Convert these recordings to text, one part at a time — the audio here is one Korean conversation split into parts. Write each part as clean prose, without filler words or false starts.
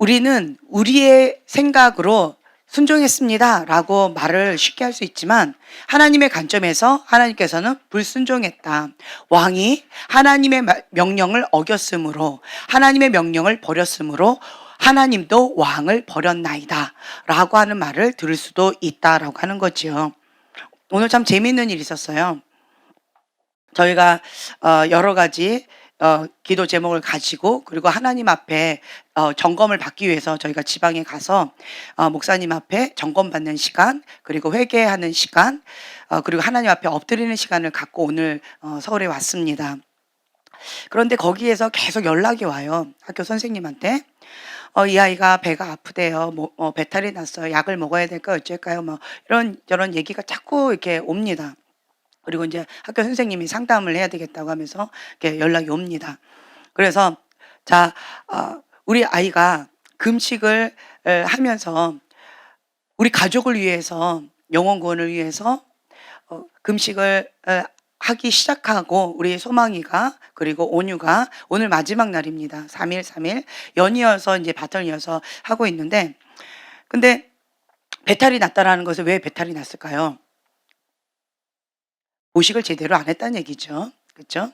우리는 우리의 생각으로 순종했습니다라고 말을 쉽게 할 수 있지만 하나님의 관점에서 하나님께서는 불순종했다. 왕이 하나님의 명령을 어겼으므로 하나님의 명령을 버렸으므로 하나님도 왕을 버렸나이다 라고 하는 말을 들을 수도 있다라고 하는 거죠. 오늘 참 재미있는 일이 있었어요. 저희가 여러 가지 기도 제목을 가지고 그리고 하나님 앞에 점검을 받기 위해서 저희가 지방에 가서 목사님 앞에 점검받는 시간, 그리고 회개하는 시간, 그리고 하나님 앞에 엎드리는 시간을 갖고 오늘 서울에 왔습니다. 그런데 거기에서 계속 연락이 와요. 학교 선생님한테. 이 아이가 배가 아프대요. 배탈이 났어요. 약을 먹어야 될까요? 어쩔까요? 뭐 이런 저런 얘기가 자꾸 이렇게 옵니다. 그리고 이제 학교 선생님이 상담을 해야 되겠다고 하면서 이렇게 연락이 옵니다. 그래서 자, 우리 아이가 금식을 하면서 우리 가족을 위해서, 영혼 구원을 위해서 금식을 하기 시작하고, 우리 소망이가 그리고 온유가 오늘 마지막 날입니다. 3일 3일 연이어서 이제 바텀 이어서 하고 있는데, 근데 배탈이 났다라는 것은 왜 배탈이 났을까요? 보식을 제대로 안 했다는 얘기죠. 그렇죠?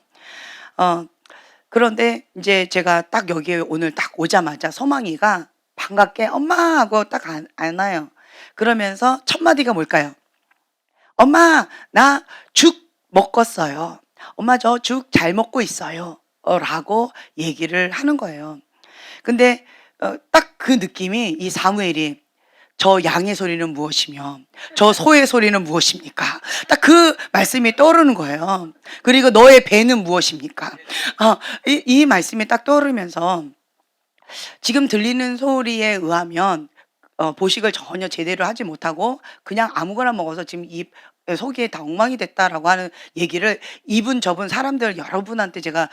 그런데 이제 제가 딱 여기에 오늘 딱 오자마자 소망이가 반갑게 엄마 하고 딱 안아요. 그러면서 첫 마디가 뭘까요? 엄마, 나 죽 먹었어요. 엄마, 저 죽 잘 먹고 있어요. 라고 얘기를 하는 거예요. 근데 딱 그 느낌이, 이 사무엘이 저 양의 소리는 무엇이며 저 소의 소리는 무엇입니까? 딱 그 말씀이 떠오르는 거예요. 그리고 너의 배는 무엇입니까? 이 말씀이 딱 떠오르면서 지금 들리는 소리에 의하면 보식을 전혀 제대로 하지 못하고 그냥 아무거나 먹어서 지금 속이 다 엉망이 됐다라고 하는 얘기를 이분 저분 사람들 여러분한테 제가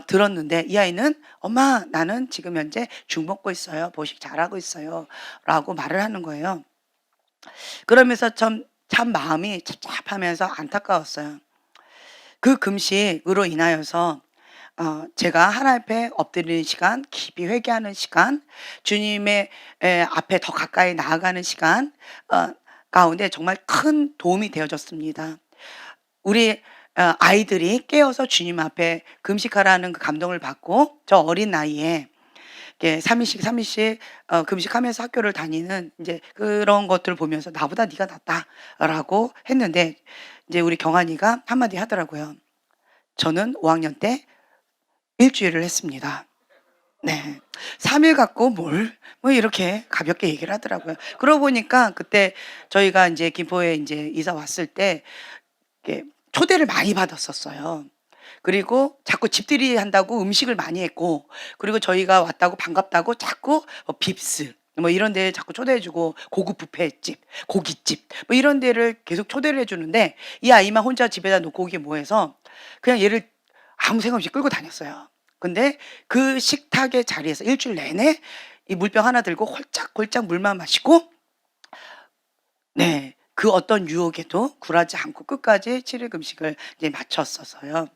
들었는데, 이 아이는 엄마, 나는 지금 현재 죽 먹고 있어요. 보식 잘하고 있어요. 라고 말을 하는 거예요. 그러면서 참 마음이 찹찹하면서 안타까웠어요. 그 금식으로 인하여서 제가 하나님 앞에 엎드리는 시간, 깊이 회개하는 시간, 주님의 앞에 더 가까이 나아가는 시간 가운데 정말 큰 도움이 되어졌습니다. 우리 아이들이 깨어서 주님 앞에 금식하라는 그 감동을 받고, 저 어린 나이에 3일씩 3일씩 금식하면서 학교를 다니는 이제 그런 것들을 보면서 '나보다 네가 낫다.'라고 했는데, 이제 우리 경환이가 한마디 하더라고요. 저는 5학년 때 일주일을 했습니다. 네. 3일 갖고 뭐 이렇게 가볍게 얘기를 하더라고요. 그러고 보니까 그때 저희가 인제 김포에 인제 이사 왔을 때 이렇게 초대를 많이 받았었어요. 그리고 자꾸 집들이 한다고 음식을 많이 했고, 그리고 저희가 왔다고 반갑다고 자꾸 빕스 뭐 이런 데 자꾸 초대해 주고, 고급 뷔페집, 고깃집 뭐 이런 데를 계속 초대를 해 주는데, 이 아이만 혼자 집에다 놓고 오기 뭐해서 그냥 얘를 아무 생각 없이 끌고 다녔어요. 근데 그 식탁의 자리에서 일주일 내내 이 물병 하나 들고 홀짝홀짝 물만 마시고, 네, 그 어떤 유혹에도 굴하지 않고 끝까지 7일 금식을 이제 마쳤어서요.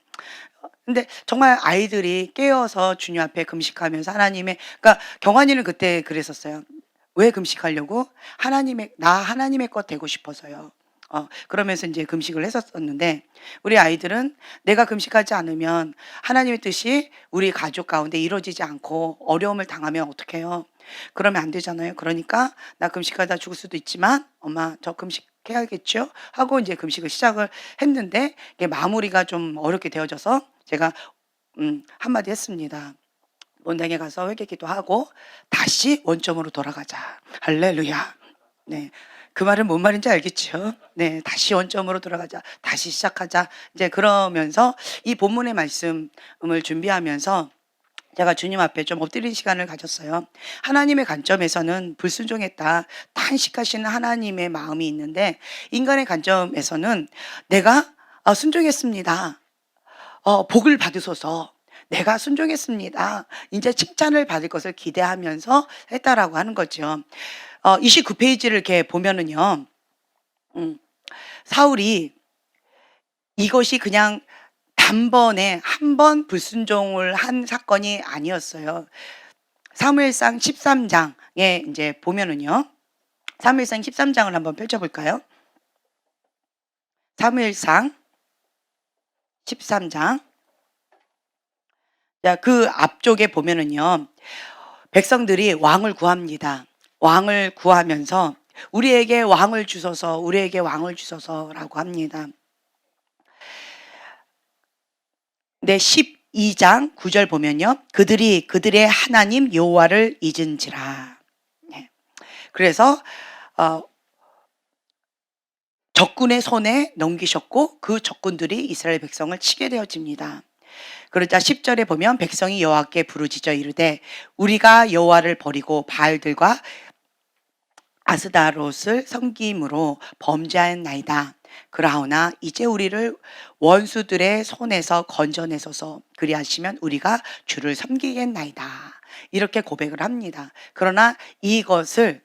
근데 정말 아이들이 깨어서 주님 앞에 금식하면서 하나님의, 그러니까 경환이는 그때 그랬었어요. 왜 금식하려고? 하나님의 것 되고 싶어서요. 그러면서 인제 금식을 했었었는데, 우리 아이들은 내가 금식하지 않으면 하나님의 뜻이 우리 가족 가운데 이루어지지 않고 어려움을 당하면 어떡해요? 그러면 안 되잖아요. 그러니까 "나 금식하다 죽을 수도 있지만 엄마 저 금식해야겠죠?" 하고 인제 금식을 시작을 했는데, 이게 마무리가 좀 어렵게 되어져서 제가 한마디 했습니다. 본당에 가서 회개 기도하고 "다시 원점으로 돌아가자." 할렐루야. 네. 그 말은 뭔 말인지 알겠죠? 네. "다시 원점으로 돌아가자. 다시 시작하자." 이제 그러면서 이 본문의 말씀을 준비하면서 제가 주님 앞에 좀 엎드린 시간을 가졌어요. 하나님의 관점에서는 불순종했다, 탄식하시는 하나님의 마음이 있는데, 인간의 관점에서는 내가 순종했습니다. 복을 받으소서. 내가 순종했습니다. 인제 칭찬을 받을 것을 기대하면서 했다라고 하는 거죠. 29 페이지를 이렇게 보면은요. 음 사울이 이것이 그냥 단번에 한 번 불순종을 한 사건이 아니었어요. 사무엘상 13장에 이제 보면은요. 사무엘상 13장을 한번 펼쳐볼까요? 사무엘상 13장. 자, 그 앞쪽에 보면은요. 백성들이 왕을 구합니다. 왕을 구하면서 우리에게 왕을 주소서, 우리에게 왕을 주소서라고 합니다. 네, 12장 9절 보면요. 그들이 그들의 하나님 여호와를 잊은지라. 네. 그래서 적군의 손에 넘기셨고 그 적군들이 이스라엘 백성을 치게 되어집니다. 그러자 10절에 보면 백성이 여호와께 부르짖어 이르되 우리가 여호와를 버리고 바알들과 아스다롯을 섬김으로 범죄하였나이다. 그러하오나 이제 우리를 원수들의 손에서 건져내소서. 그리하시면 우리가 주를 섬기겠나이다. 이렇게 고백을 합니다. 그러나 이것을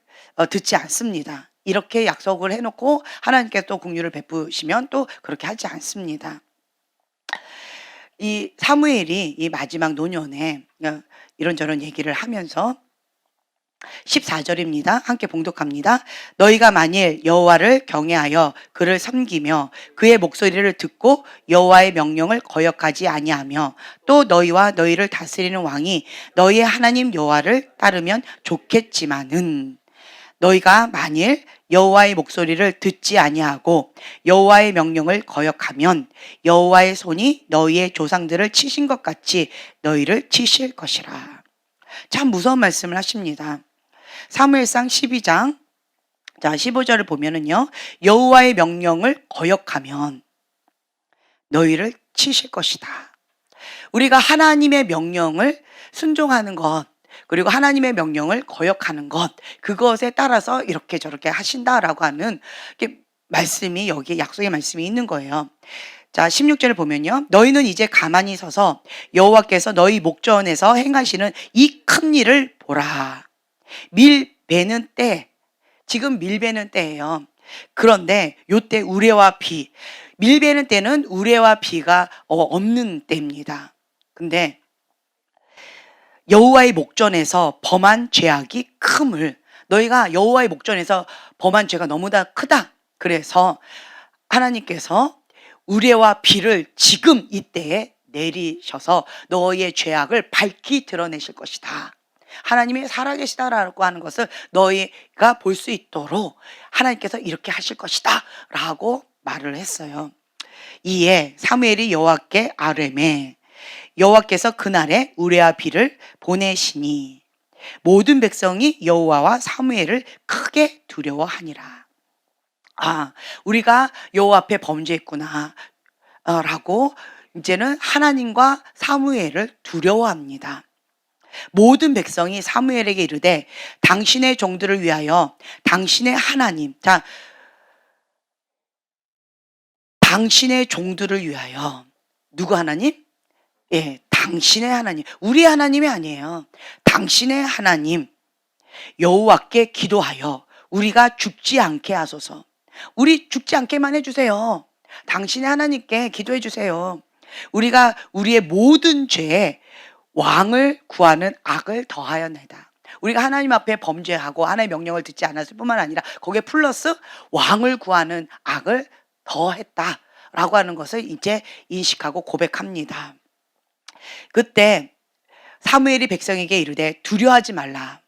듣지 않습니다. 이렇게 약속을 해놓고 하나님께서 또 긍휼을 베푸시면 또 그렇게 하지 않습니다. 이 사무엘이 이 마지막 노년에 이런저런 얘기를 하면서 14절입니다. 함께 봉독합니다. 너희가 만일 여호와를 경외하여 그를 섬기며 그의 목소리를 듣고 여호와의 명령을 거역하지 아니하며 또 너희와 너희를 다스리는 왕이 너희의 하나님 여호와를 따르면 좋겠지만은 너희가 만일 여호와의 목소리를 듣지 아니하고 여호와의 명령을 거역하면 여호와의 손이 너희의 조상들을 치신 것 같이 너희를 치실 것이라. 참 무서운 말씀을 하십니다. 사무엘상 12장 15절을 보면은요. 여호와의 명령을 거역하면 너희를 치실 것이다. 우리가 하나님의 명령을 순종하는 것, 그리고 하나님의 명령을 거역하는 것, 그것에 따라서 이렇게 저렇게 하신다라고 하는 말씀이 여기에 약속의 말씀이 있는 거예요. 자, 16절을 보면요. 너희는 이제 가만히 서서 여호와께서 너희 목전에서 행하시는 이 큰 일을 보라. 밀 베는 때, 지금 밀 베는 때예요. 그런데 요때 우레와 비, 밀 베는 때는 우레와 비가 없는 때입니다. 근데 여호와의 목전에서 범한 죄악이 큼을, 너희가 여호와의 목전에서 범한 죄가 너무나 크다. 그래서 하나님께서 우레와 비를 지금 이때에 내리셔서 너희의 죄악을 밝히 드러내실 것이다. 하나님이 살아계시다라고 하는 것을 너희가 볼 수 있도록 하나님께서 이렇게 하실 것이다 라고 말을 했어요. 이에 사무엘이 여호와께 아뢰매 여호와께서 그날에 우레와 비를 보내시니 모든 백성이 여호와와 사무엘을 크게 두려워하니라. 아, 우리가 여호와 앞에 범죄했구나 라고 이제는 하나님과 사무엘을 두려워합니다. 모든 백성이 사무엘에게 이르되 당신의 종들을 위하여 당신의 하나님, 자, 당신의 종들을 위하여 누구 하나님? 예, 당신의 하나님, 우리 하나님이 아니에요. 당신의 하나님 여호와께 기도하여 우리가 죽지 않게 하소서. 우리 죽지 않게만 해주세요. 당신의 하나님께 기도해 주세요. 우리가 우리의 모든 죄에 왕을 구하는 악을 더하였나이다. 우리가 하나님 앞에 범죄하고 하나님의 명령을 듣지 않았을 뿐만 아니라 거기에 플러스 왕을 구하는 악을 더했다라고 하는 것을 이제 인식하고 고백합니다. 그때 사무엘이 백성에게 이르되 두려워하지 말라.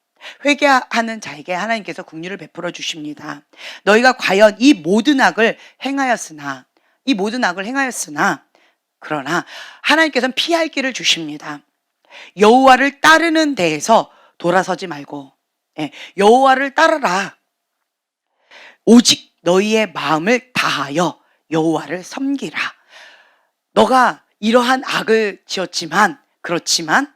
회개하는 자에게 하나님께서 긍휼을 베풀어 주십니다. 너희가 과연 이 모든 악을 행하였으나 그러나 하나님께서는 피할 길을 주십니다. 여호와를 따르는 데에서 돌아서지 말고 여호와를 따르라. 오직 너희의 마음을 다하여 여호와를 섬기라. 너가 이러한 악을 지었지만 그렇지만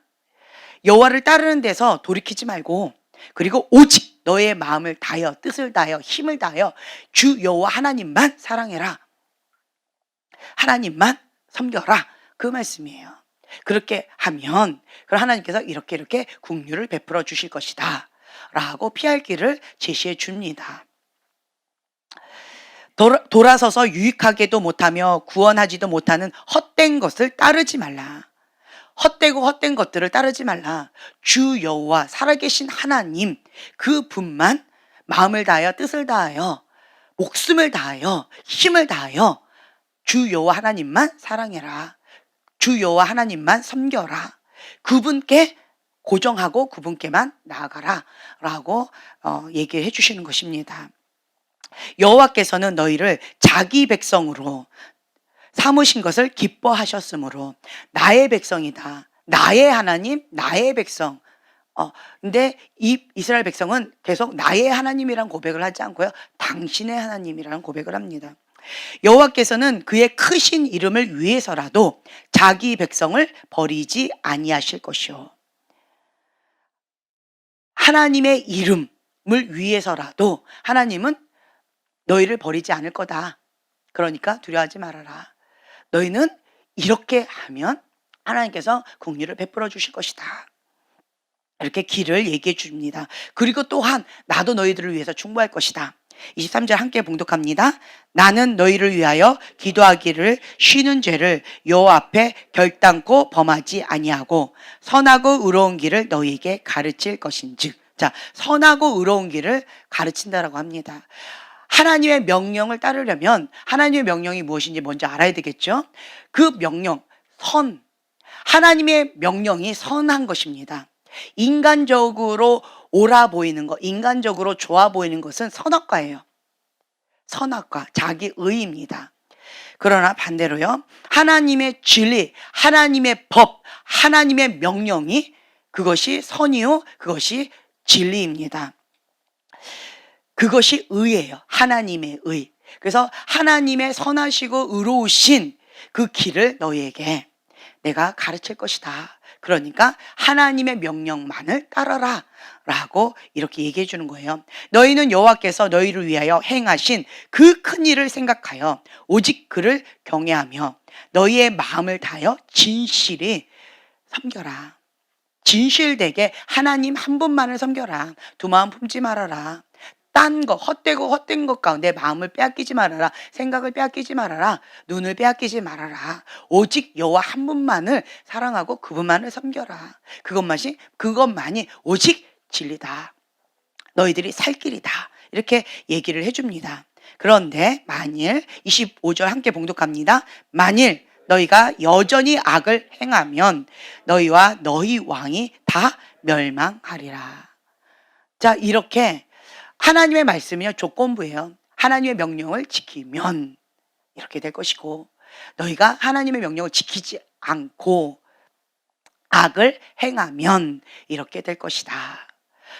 여호와를 따르는 데서 돌이키지 말고 그리고 오직 너의 마음을 다하여 뜻을 다하여 힘을 다하여 주 여호와 하나님만 사랑해라. 하나님만 섬겨라. 그 말씀이에요. 그렇게 하면 그럼 하나님께서 이렇게 긍휼을 베풀어 주실 것이다 라고 피할 길을 제시해 줍니다. 돌아서서 유익하게도 못하며 구원하지도 못하는 헛된 것을 따르지 말라. 헛되고 헛된 것들을 따르지 말라. 주 여호와 살아계신 하나님 그 분만 마음을 다하여 뜻을 다하여 목숨을 다하여 힘을 다하여 주 여호와 하나님만 사랑해라. 주 여호와 하나님만 섬겨라. 그분께 고정하고 그분께만 나아가라 라고 얘기해 주시는 것입니다. 여호와께서는 너희를 자기 백성으로 삼으신 것을 기뻐하셨으므로 나의 백성이다. 나의 하나님, 나의 백성. 근데 이 이스라엘 백성은 계속 나의 하나님이라는 고백을 하지 않고요. 당신의 하나님이라는 고백을 합니다. 여호와께서는 그의 크신 이름을 위해서라도 자기 백성을 버리지 아니하실 것이요. 하나님의 이름을 위해서라도 하나님은 너희를 버리지 않을 거다. 그러니까 두려워하지 말아라. 너희는 이렇게 하면 하나님께서 긍휼을 베풀어 주실 것이다. 이렇게 길을 얘기해 줍니다. 그리고 또한 나도 너희들을 위해서 충고할 것이다. 23절 함께 봉독합니다. 나는 너희를 위하여 기도하기를 쉬는 죄를 여호와 앞에 결단코 범하지 아니하고 선하고 의로운 길을 너희에게 가르칠 것인즉. 자, 선하고 의로운 길을 가르친다라고 합니다. 하나님의 명령을 따르려면 하나님의 명령이 무엇인지 먼저 알아야 되겠죠. 그 명령, 선. 하나님의 명령이 선한 것입니다. 인간적으로 옳아 보이는 것, 인간적으로 좋아 보이는 것은 선악과예요. 선악과, 자기 의입니다. 그러나 반대로요, 하나님의 진리, 하나님의 법, 하나님의 명령이 그것이 선이요, 그것이 진리입니다. 그것이 의예요. 하나님의 의. 그래서 하나님의 선하시고 의로우신 그 길을 너희에게 내가 가르칠 것이다. 그러니까 하나님의 명령만을 따라라 라고 이렇게 얘기해 주는 거예요. 너희는 여호와께서 너희를 위하여 행하신 그 큰 일을 생각하여 오직 그를 경외하며 너희의 마음을 다하여 진실히 섬겨라. 진실되게 하나님 한 분만을 섬겨라. 두 마음 품지 말아라. 딴 것, 헛되고 헛된 것 가운데 마음을 빼앗기지 말아라. 생각을 빼앗기지 말아라. 눈을 빼앗기지 말아라. 오직 여호와 한 분만을 사랑하고 그분만을 섬겨라. 그것만이 오직 진리다. 너희들이 살 길이다. 이렇게 얘기를 해줍니다. 그런데 만일 25절 함께 봉독합니다. 만일 너희가 여전히 악을 행하면 너희와 너희 왕이 다 멸망하리라. 자, 이렇게 하나님의 말씀이요, 조건부예요. 하나님의 명령을 지키면 이렇게 될 것이고, 너희가 하나님의 명령을 지키지 않고 악을 행하면 이렇게 될 것이다.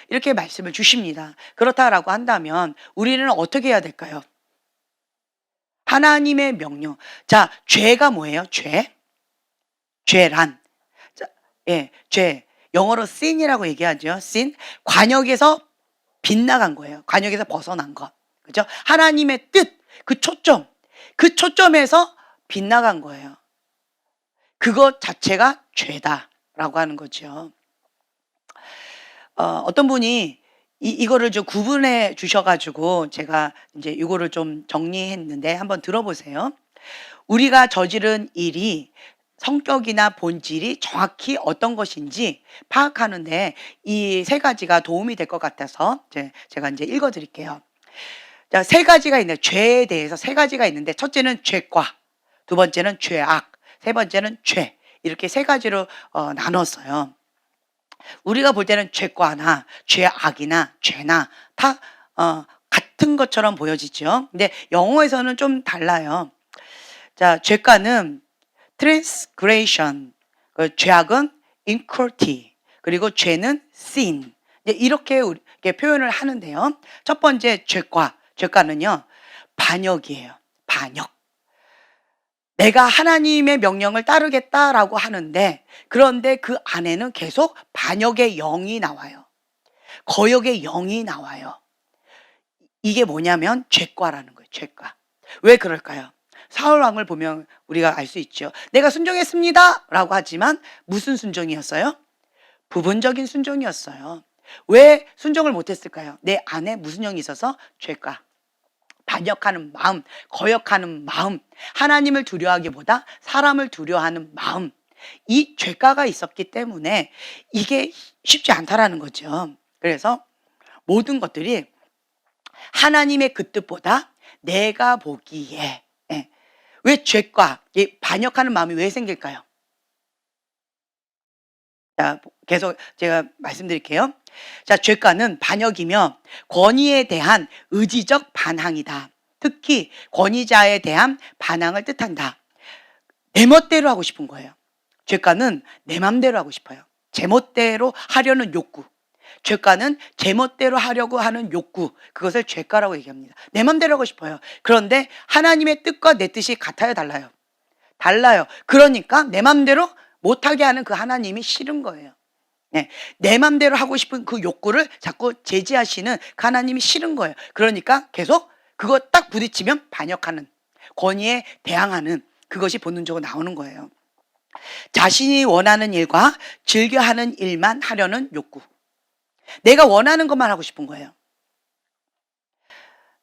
이렇게 말씀을 주십니다. 그렇다라고 한다면 우리는 어떻게 해야 될까요? 하나님의 명령. 자, 죄가 뭐예요? 죄란. 자, 죄. 영어로 sin이라고 얘기하죠. sin. 관역에서 빗나간 거예요. 관역에서 벗어난 것. 그죠? 하나님의 뜻, 그 초점에서 빗나간 거예요. 그것 자체가 죄다라고 하는 거죠. 어떤 분이 이거를 좀 구분해 주셔가지고 제가 이제 이거를 좀 정리했는데 한번 들어보세요. 우리가 저지른 일이 성격이나 본질이 정확히 어떤 것인지 파악하는데 이 세 가지가 도움이 될 것 같아서 제가 이제 읽어 드릴게요. 자, 세 가지가 있는데 죄에 대해서 세 가지가 있는데 첫째는 죄과, 두 번째는 죄악, 세 번째는 죄. 이렇게 세 가지로 나눴어요. 우리가 볼 때는 죄과나 죄악이나 죄나 다 같은 것처럼 보여지죠. 근데 영어에서는 좀 달라요. 자, 죄과는 transgression, 죄악은 iniquity, 그리고 죄는 sin. 이렇게 표현을 하는데요. 첫 번째 죄과는요, 반역이에요. 반역. 내가 하나님의 명령을 따르겠다라고 하는데, 그런데 그 안에는 계속 반역의 영이 나와요. 거역의 영이 나와요. 이게 뭐냐면 죄과라는 거예요. 죄과. 왜 그럴까요? 사울 왕을 보면 우리가 알 수 있죠. 내가 순종했습니다 라고 하지만 무슨 순종이었어요? 부분적인 순종이었어요. 왜 순종을 못했을까요? 내 안에 무슨 영이 있어서? 죄과. 반역하는 마음, 거역하는 마음, 하나님을 두려워하기보다 사람을 두려워하는 마음, 이 죄가가 있었기 때문에 이게 쉽지 않다라는 거죠. 그래서 모든 것들이 하나님의 그 뜻보다 내가 보기에, 예. 왜 죄과, 이 반역하는 마음이 왜 생길까요? 자, 계속 제가 말씀드릴게요. 자, 죄가는 반역이며 권위에 대한 의지적 반항이다. 특히 권위자에 대한 반항을 뜻한다. 내 멋대로 하고 싶은 거예요. 죄가는 내 맘대로 하고 싶어요. 제 멋대로 하려는 욕구. 죄가는 제 멋대로 하려고 하는 욕구. 그것을 죄가라고 얘기합니다. 내 맘대로 하고 싶어요. 그런데 하나님의 뜻과 내 뜻이 같아요, 달라요? 달라요. 그러니까 내 맘대로 못하게 하는 그 하나님이 싫은 거예요. 네. 내 맘대로 하고 싶은 그 욕구를 자꾸 제지하시는 그 하나님이 싫은 거예요. 그러니까 계속 그거 딱 부딪히면 반역하는, 권위에 대항하는 그것이 본능적으로 나오는 거예요. 자신이 원하는 일과 즐겨하는 일만 하려는 욕구. 내가 원하는 것만 하고 싶은 거예요.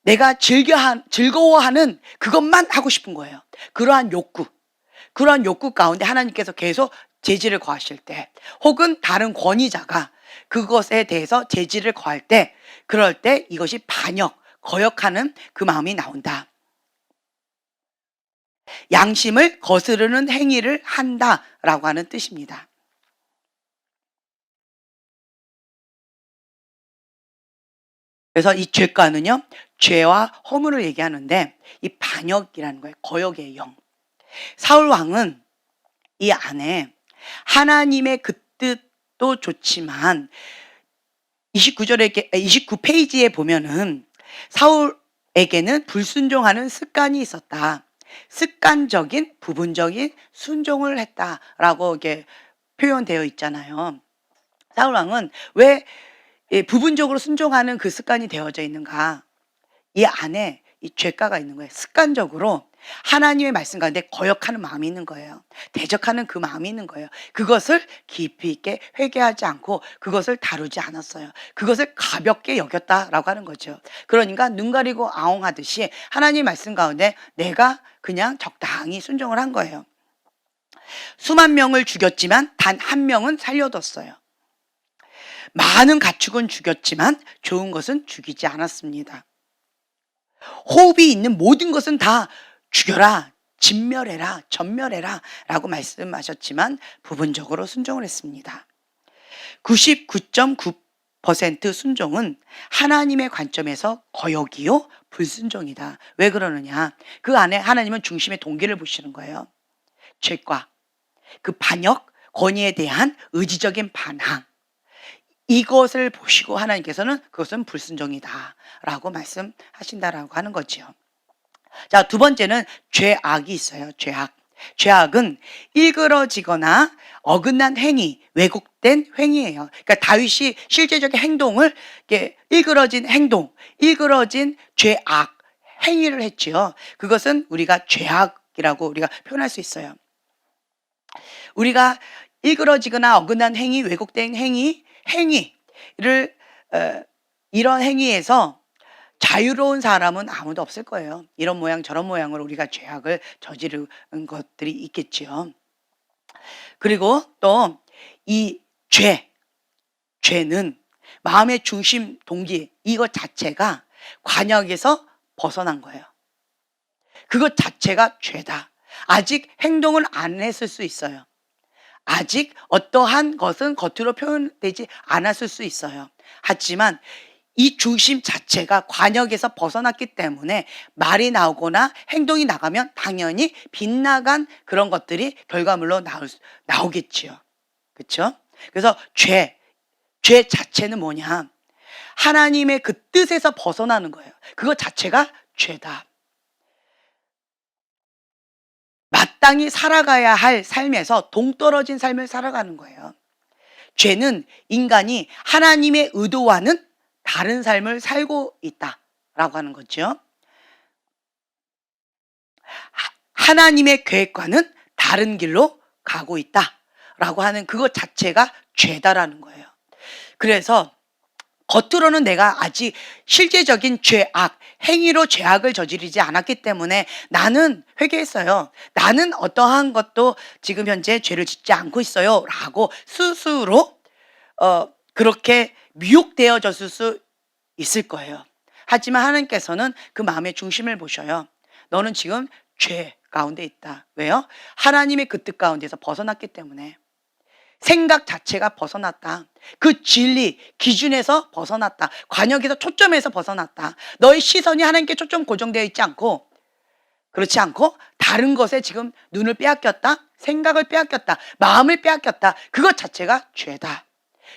내가 즐거워하는 그것만 하고 싶은 거예요. 그러한 욕구 가운데 하나님께서 계속 제지를 거하실 때, 혹은 다른 권위자가 그것에 대해서 제지를 거할 때, 그럴 때 이것이 반역, 거역하는 그 마음이 나온다. 양심을 거스르는 행위를 한다라고 하는 뜻입니다. 그래서 이 죄가는요, 죄와 허물을 얘기하는데 이 반역이라는 거예요. 거역의 영. 사울 왕은 이 안에 하나님의 그 뜻도 좋지만 29페이지에 보면은 사울에게는 불순종하는 습관이 있었다. 습관적인 부분적인 순종을 했다라고 이게 표현되어 있잖아요. 사울 왕은 왜 부분적으로 순종하는 그 습관이 되어져 있는가? 이 안에 이 죄가가 있는 거예요. 습관적으로 하나님의 말씀 가운데 거역하는 마음이 있는 거예요. 대적하는 그 마음이 있는 거예요. 그것을 깊이 있게 회개하지 않고 그것을 다루지 않았어요. 그것을 가볍게 여겼다라고 하는 거죠. 그러니까 눈 가리고 아웅하듯이 하나님 말씀 가운데 내가 그냥 적당히 순종을 한 거예요. 수만 명을 죽였지만 단 한 명은 살려뒀어요. 많은 가축은 죽였지만 좋은 것은 죽이지 않았습니다. 호흡이 있는 모든 것은 다 죽여라, 진멸해라, 전멸해라 라고 말씀하셨지만 부분적으로 순종을 했습니다. 99.9% 순종은 하나님의 관점에서 거역이요 불순종이다. 왜 그러느냐? 그 안에 하나님은 중심의 동기를 보시는 거예요. 죄과 그 반역, 권위에 대한 의지적인 반항, 이것을 보시고 하나님께서는 그것은 불순종이다 라고 말씀하신다라고 하는 거죠. 자, 두 번째는 죄악이 있어요. 죄악은 일그러지거나 어긋난 행위, 왜곡된 행위예요. 그러니까 다윗이 실제적인 행동을 일그러진 행동, 일그러진 죄악 행위를 했지요. 그것은 우리가 죄악이라고 우리가 표현할 수 있어요. 우리가 일그러지거나 어긋난 행위, 왜곡된 행위를 이런 행위에서 자유로운 사람은 아무도 없을 거예요. 이런 모양 저런 모양으로 우리가 죄악을 저지른 것들이 있겠지요. 그리고 또 이 죄는 마음의 중심 동기 이것 자체가 관역에서 벗어난 거예요. 그것 자체가 죄다. 아직 행동을 안 했을 수 있어요. 아직 어떠한 것은 겉으로 표현되지 않았을 수 있어요. 하지만 이 중심 자체가 관역에서 벗어났기 때문에 말이 나오거나 행동이 나가면 당연히 빗나간 그런 것들이 결과물로 나오겠지요. 그렇죠? 그래서 죄 자체는 뭐냐? 하나님의 그 뜻에서 벗어나는 거예요. 그것 자체가 죄다. 마땅히 살아가야 할 삶에서 동떨어진 삶을 살아가는 거예요. 죄는 인간이 하나님의 의도와는 다른 삶을 살고 있다라고 하는 거죠. 하나님의 계획과는 다른 길로 가고 있다라고 하는 그것 자체가 죄다라는 거예요. 그래서 겉으로는 내가 아직 실제적인 죄악, 행위로 죄악을 저지르지 않았기 때문에 나는 회개했어요. 나는 어떠한 것도 지금 현재 죄를 짓지 않고 있어요. 라고 스스로 그렇게 미혹되어졌을 수 있을 거예요. 하지만 하나님께서는 그 마음의 중심을 보셔요. 너는 지금 죄 가운데 있다. 왜요? 하나님의 그 뜻 가운데서 벗어났기 때문에. 생각 자체가 벗어났다. 그 진리, 기준에서 벗어났다. 관역에서 초점에서 벗어났다. 너의 시선이 하나님께 초점 고정되어 있지 않고, 그렇지 않고 다른 것에 지금 눈을 빼앗겼다. 생각을 빼앗겼다. 마음을 빼앗겼다. 그것 자체가 죄다.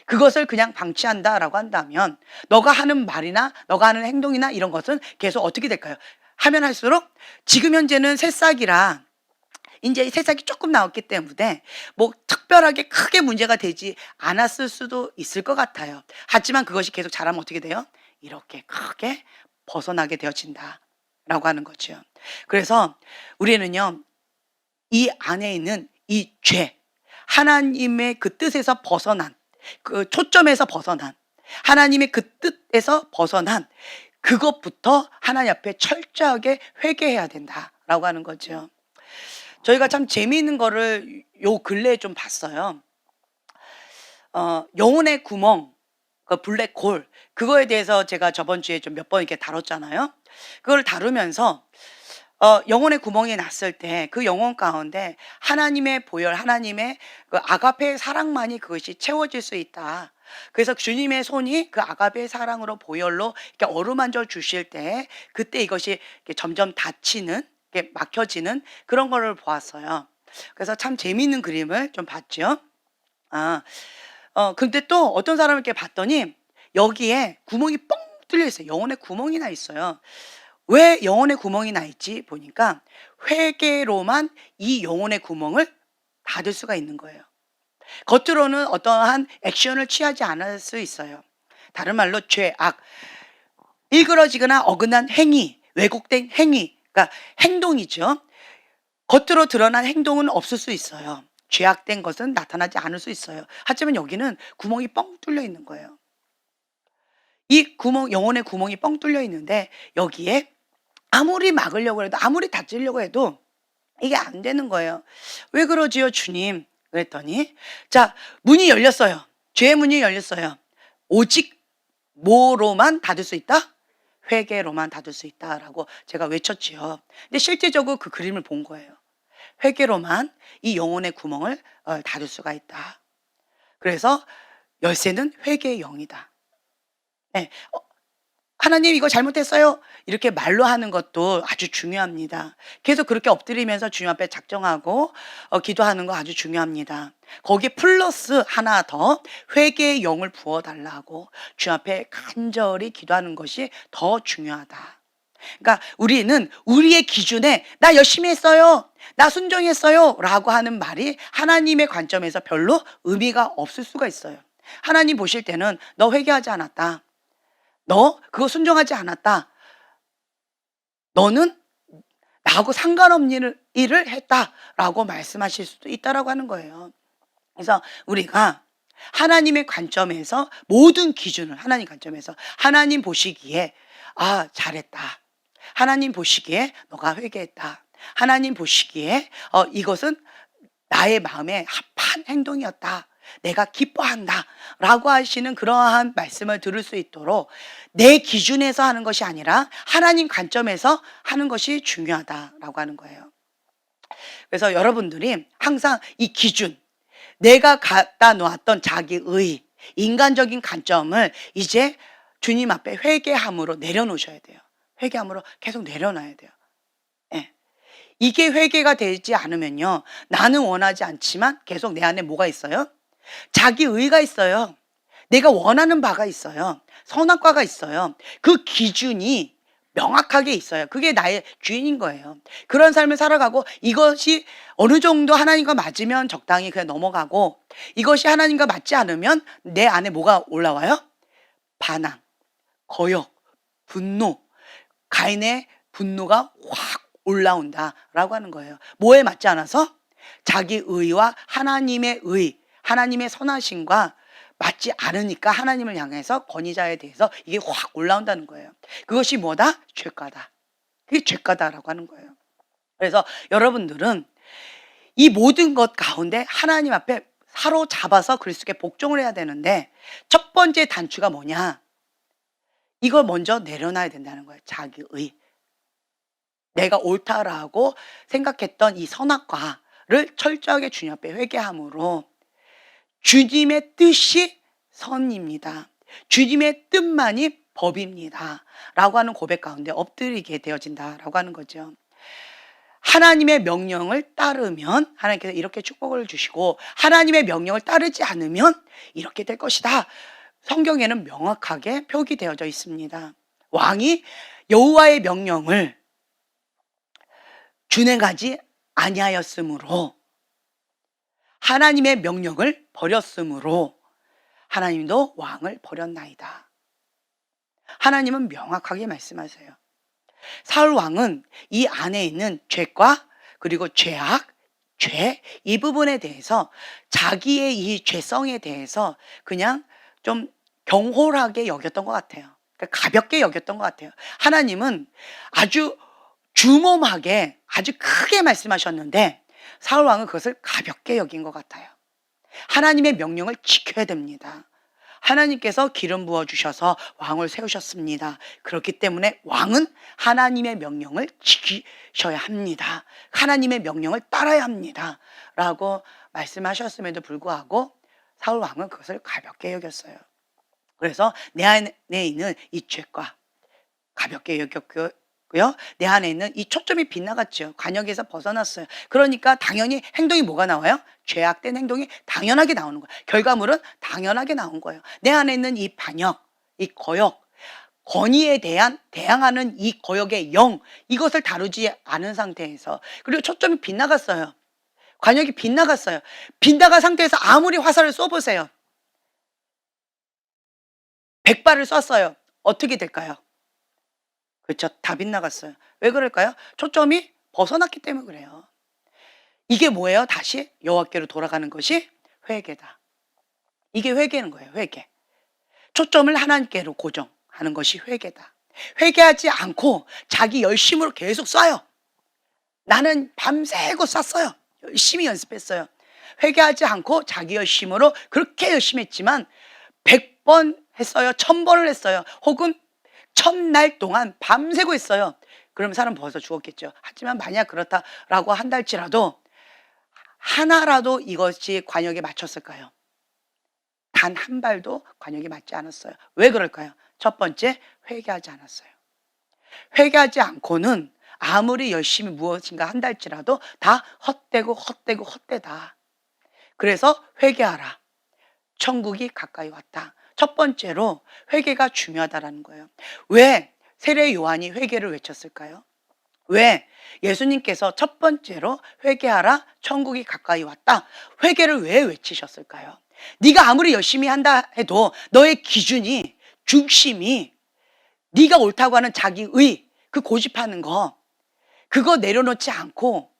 그것을 그냥 방치한다라고 한다면 너가 하는 말이나 너가 하는 행동이나 이런 것은 계속 어떻게 될까요? 하면 할수록 지금 현재는 새싹이라 이제 새싹이 조금 나왔기 때문에 뭐 특별하게 크게 문제가 되지 않았을 수도 있을 것 같아요. 하지만 그것이 계속 자라면 어떻게 돼요? 이렇게 크게 벗어나게 되어진다라고 하는 거죠. 그래서 우리는요, 이 안에 있는 이 죄, 하나님의 그 뜻에서 벗어난, 그 초점에서 벗어난, 하나님의 그 뜻에서 벗어난 그것부터 하나님 앞에 철저하게 회개해야 된다라고 하는 거죠. 저희가 참 재미있는 거를 요 근래에 좀 봤어요. 영혼의 구멍, 그 블랙홀, 그거에 대해서 제가 저번 주에 좀 몇 번 이렇게 다뤘잖아요. 그걸 다루면서 영혼의 구멍이 났을 때 그 영혼 가운데 하나님의 보혈, 하나님의 그 아가페의 사랑만이 그것이 채워질 수 있다. 그래서 주님의 손이 그 아가페의 사랑으로 보혈로 이렇게 어루만져 주실 때 그때 이것이 이렇게 점점 닫히는, 이렇게 막혀지는 그런 거를 보았어요. 그래서 참 재미있는 그림을 좀 봤죠. 근데 또 어떤 사람을 이렇게 봤더니 여기에 구멍이 뻥 뚫려 있어요. 영혼의 구멍이 나 있어요. 왜 영혼의 구멍이 나 있지 보니까 회개로만 이 영혼의 구멍을 닫을 수가 있는 거예요. 겉으로는 어떠한 액션을 취하지 않을 수 있어요. 다른 말로 죄악, 일그러지거나 어긋난 행위, 왜곡된 행위, 그러니까 행동이죠. 겉으로 드러난 행동은 없을 수 있어요. 죄악된 것은 나타나지 않을 수 있어요. 하지만 여기는 구멍이 뻥 뚫려 있는 거예요. 이 구멍, 영혼의 구멍이 뻥 뚫려 있는데 여기에 아무리 막으려고 해도, 아무리 닫으려고 해도 이게 안 되는 거예요. 왜 그러지요, 주님? 그랬더니, 자, 문이 열렸어요. 죄의 문이 열렸어요. 오직 뭐로만 닫을 수 있다? 회개로만 닫을 수 있다라고 제가 외쳤지요. 근데 실제적으로 그 그림을 본 거예요. 회개로만 이 영혼의 구멍을 닫을 수가 있다. 그래서 열쇠는 회개의 영이다. 네. 하나님 이거 잘못했어요. 이렇게 말로 하는 것도 아주 중요합니다. 계속 그렇게 엎드리면서 주님 앞에 작정하고 기도하는 거 아주 중요합니다. 거기에 플러스 하나 더 회개의 영을 부어달라고 주님 앞에 간절히 기도하는 것이 더 중요하다. 그러니까 우리는 우리의 기준에 나 열심히 했어요, 나 순종했어요 라고 하는 말이 하나님의 관점에서 별로 의미가 없을 수가 있어요. 하나님 보실 때는 너 회개하지 않았다, 너 그거 순종하지 않았다, 너는 나하고 상관없는 일을 했다라고 말씀하실 수도 있다라고 하는 거예요. 그래서 우리가 하나님의 관점에서 모든 기준을, 하나님 관점에서 하나님 보시기에 잘했다, 하나님 보시기에 너가 회개했다, 하나님 보시기에 이것은 나의 마음에 합한 행동이었다, 내가 기뻐한다 라고 하시는 그러한 말씀을 들을 수 있도록 내 기준에서 하는 것이 아니라 하나님 관점에서 하는 것이 중요하다라고 하는 거예요. 그래서 여러분들이 항상 이 기준, 내가 갖다 놓았던 자기의 인간적인 관점을 이제 주님 앞에 회개함으로 내려놓으셔야 돼요. 회개함으로 계속 내려놔야 돼요. 예. 이게 회개가 되지 않으면요, 나는 원하지 않지만 계속 내 안에 뭐가 있어요? 자기의가 있어요. 내가 원하는 바가 있어요. 선악과가 있어요. 그 기준이 명확하게 있어요. 그게 나의 주인인 거예요. 그런 삶을 살아가고 이것이 어느 정도 하나님과 맞으면 적당히 그냥 넘어가고 이것이 하나님과 맞지 않으면 내 안에 뭐가 올라와요? 반항, 거역, 분노, 가인의 분노가 확 올라온다라고 하는 거예요. 뭐에 맞지 않아서? 자기 의와 하나님의 의, 하나님의 선하심과 맞지 않으니까 하나님을 향해서 권위자에 대해서 이게 확 올라온다는 거예요. 그것이 뭐다? 죄가다. 그게 죄가다라고 하는 거예요. 그래서 여러분들은 이 모든 것 가운데 하나님 앞에 사로잡아서 그리스도께 복종을 해야 되는데 첫 번째 단추가 뭐냐? 이걸 먼저 내려놔야 된다는 거예요. 자기의. 내가 옳다라고 생각했던 이 선악과를 철저하게 주님 앞에 회개함으로 주님의 뜻이 선입니다. 주님의 뜻만이 법입니다. 라고 하는 고백 가운데 엎드리게 되어진다라고 하는 거죠. 하나님의 명령을 따르면 하나님께서 이렇게 축복을 주시고 하나님의 명령을 따르지 않으면 이렇게 될 것이다. 성경에는 명확하게 표기되어져 있습니다. 왕이 여호와의 명령을 준행하지 아니하였으므로 하나님의 명령을 버렸으므로 하나님도 왕을 버렸나이다. 하나님은 명확하게 말씀하세요. 사울 왕은 이 안에 있는 죄과 그리고 죄악, 죄 이 부분에 대해서 자기의 이 죄성에 대해서 그냥 좀 경홀하게 여겼던 것 같아요. 그러니까 가볍게 여겼던 것 같아요. 하나님은 아주 주mom하게 아주 크게 말씀하셨는데 사울 왕은 그것을 가볍게 여긴 것 같아요. 하나님의 명령을 지켜야 됩니다. 하나님께서 기름 부어주셔서 왕을 세우셨습니다. 그렇기 때문에 왕은 하나님의 명령을 지키셔야 합니다. 하나님의 명령을 따라야 합니다. 라고 말씀하셨음에도 불구하고 사울 왕은 그것을 가볍게 여겼어요. 그래서 내 안에 있는 이 죄과 가볍게 여겼고요. 내 안에 있는 이 초점이 빗나갔죠. 관역에서 벗어났어요. 그러니까 당연히 행동이 뭐가 나와요? 죄악된 행동이 당연하게 나오는 거예요. 결과물은 당연하게 나온 거예요. 내 안에 있는 이 반역, 이 거역, 권위에 대한 대항하는 이 거역의 영, 이것을 다루지 않은 상태에서 그리고 초점이 빗나갔어요. 관역이 빗나갔어요. 빗나간 상태에서 아무리 화살을 쏘보세요. 100발을 쐈어요. 어떻게 될까요? 그렇죠. 다 빗나갔어요. 왜 그럴까요? 초점이 벗어났기 때문에 그래요. 이게 뭐예요? 다시 여호와께로 돌아가는 것이 회개다. 이게 회개는 거예요. 회개. 초점을 하나님께로 고정하는 것이 회개다. 회개하지 않고 자기 열심으로 계속 쏴요. 나는 밤새고 쐈어요. 열심히 연습했어요. 회개하지 않고 자기 열심으로 그렇게 열심히 했지만 100번 했어요. 1000번을 했어요. 혹은 1000날 동안 밤새고 있어요. 그럼 사람 벌써 죽었겠죠. 하지만 만약 그렇다라고 한달지라도 하나라도 이것이 관역에 맞췄을까요? 단 한 발도 관역에 맞지 않았어요. 왜 그럴까요? 첫 번째, 회개하지 않았어요. 회개하지 않고는 아무리 열심히 무엇인가 한달지라도 다 헛되고 헛되고 헛되다. 그래서 회개하라. 천국이 가까이 왔다. 첫 번째로 회개가 중요하다라는 거예요. 왜 세례 요한이 회개를 외쳤을까요? 왜 예수님께서 첫 번째로 회개하라, 천국이 가까이 왔다. 회개를 왜 외치셨을까요? 네가 아무리 열심히 한다 해도 너의 기준이, 중심이 네가 옳다고 하는 자기의 그 고집하는 거, 그거 내려놓지 않고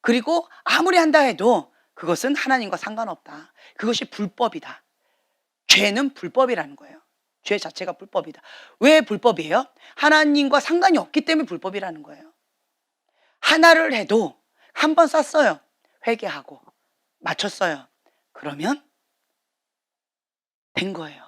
그리고 아무리 한다 해도 그것은 하나님과 상관없다. 그것이 불법이다. 죄는 불법이라는 거예요. 죄 자체가 불법이다. 왜 불법이에요? 하나님과 상관이 없기 때문에 불법이라는 거예요. 하나를 해도 한 번 쐈어요. 회개하고 맞췄어요. 그러면 된 거예요.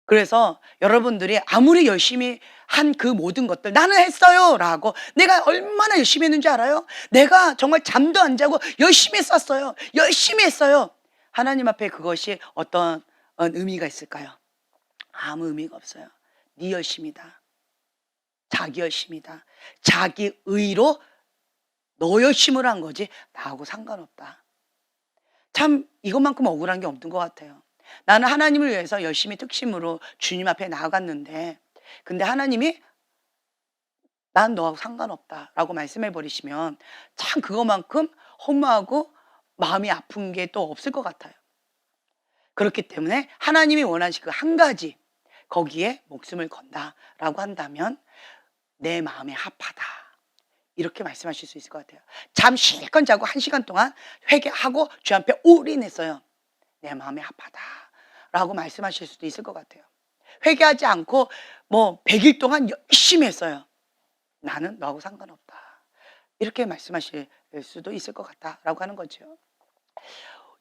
그래서 여러분들이 아무리 열심히 한 그 모든 것들 나는 했어요 라고 내가 얼마나 열심히 했는지 알아요? 내가 정말 잠도 안 자고 열심히 쐈어요. 열심히 했어요. 하나님 앞에 그것이 어떤 의미가 있을까요? 아무 의미가 없어요. 네 열심이다. 자기 열심이다. 자기 의로 너 열심을 한 거지 나하고 상관없다. 참 이것만큼 억울한 게 없는 것 같아요. 나는 하나님을 위해서 열심히 특심으로 주님 앞에 나아갔는데 근데 하나님이 난 너하고 상관없다라고 말씀해 버리시면 참 그것만큼 허무하고 마음이 아픈 게 또 없을 것 같아요. 그렇기 때문에 하나님이 원하시는 그 한 가지 거기에 목숨을 건다라고 한다면 내 마음에 합하다. 이렇게 말씀하실 수 있을 것 같아요. 잠 실컷 자고 1시간 동안 회개하고 주 앞에 올인했어요. 내 마음이 아파다라고 말씀하실 수도 있을 것 같아요. 회개하지 않고 뭐 100일 동안 열심히 했어요. 나는 너하고 상관없다. 이렇게 말씀하실 수도 있을 것 같다라고 하는 거죠.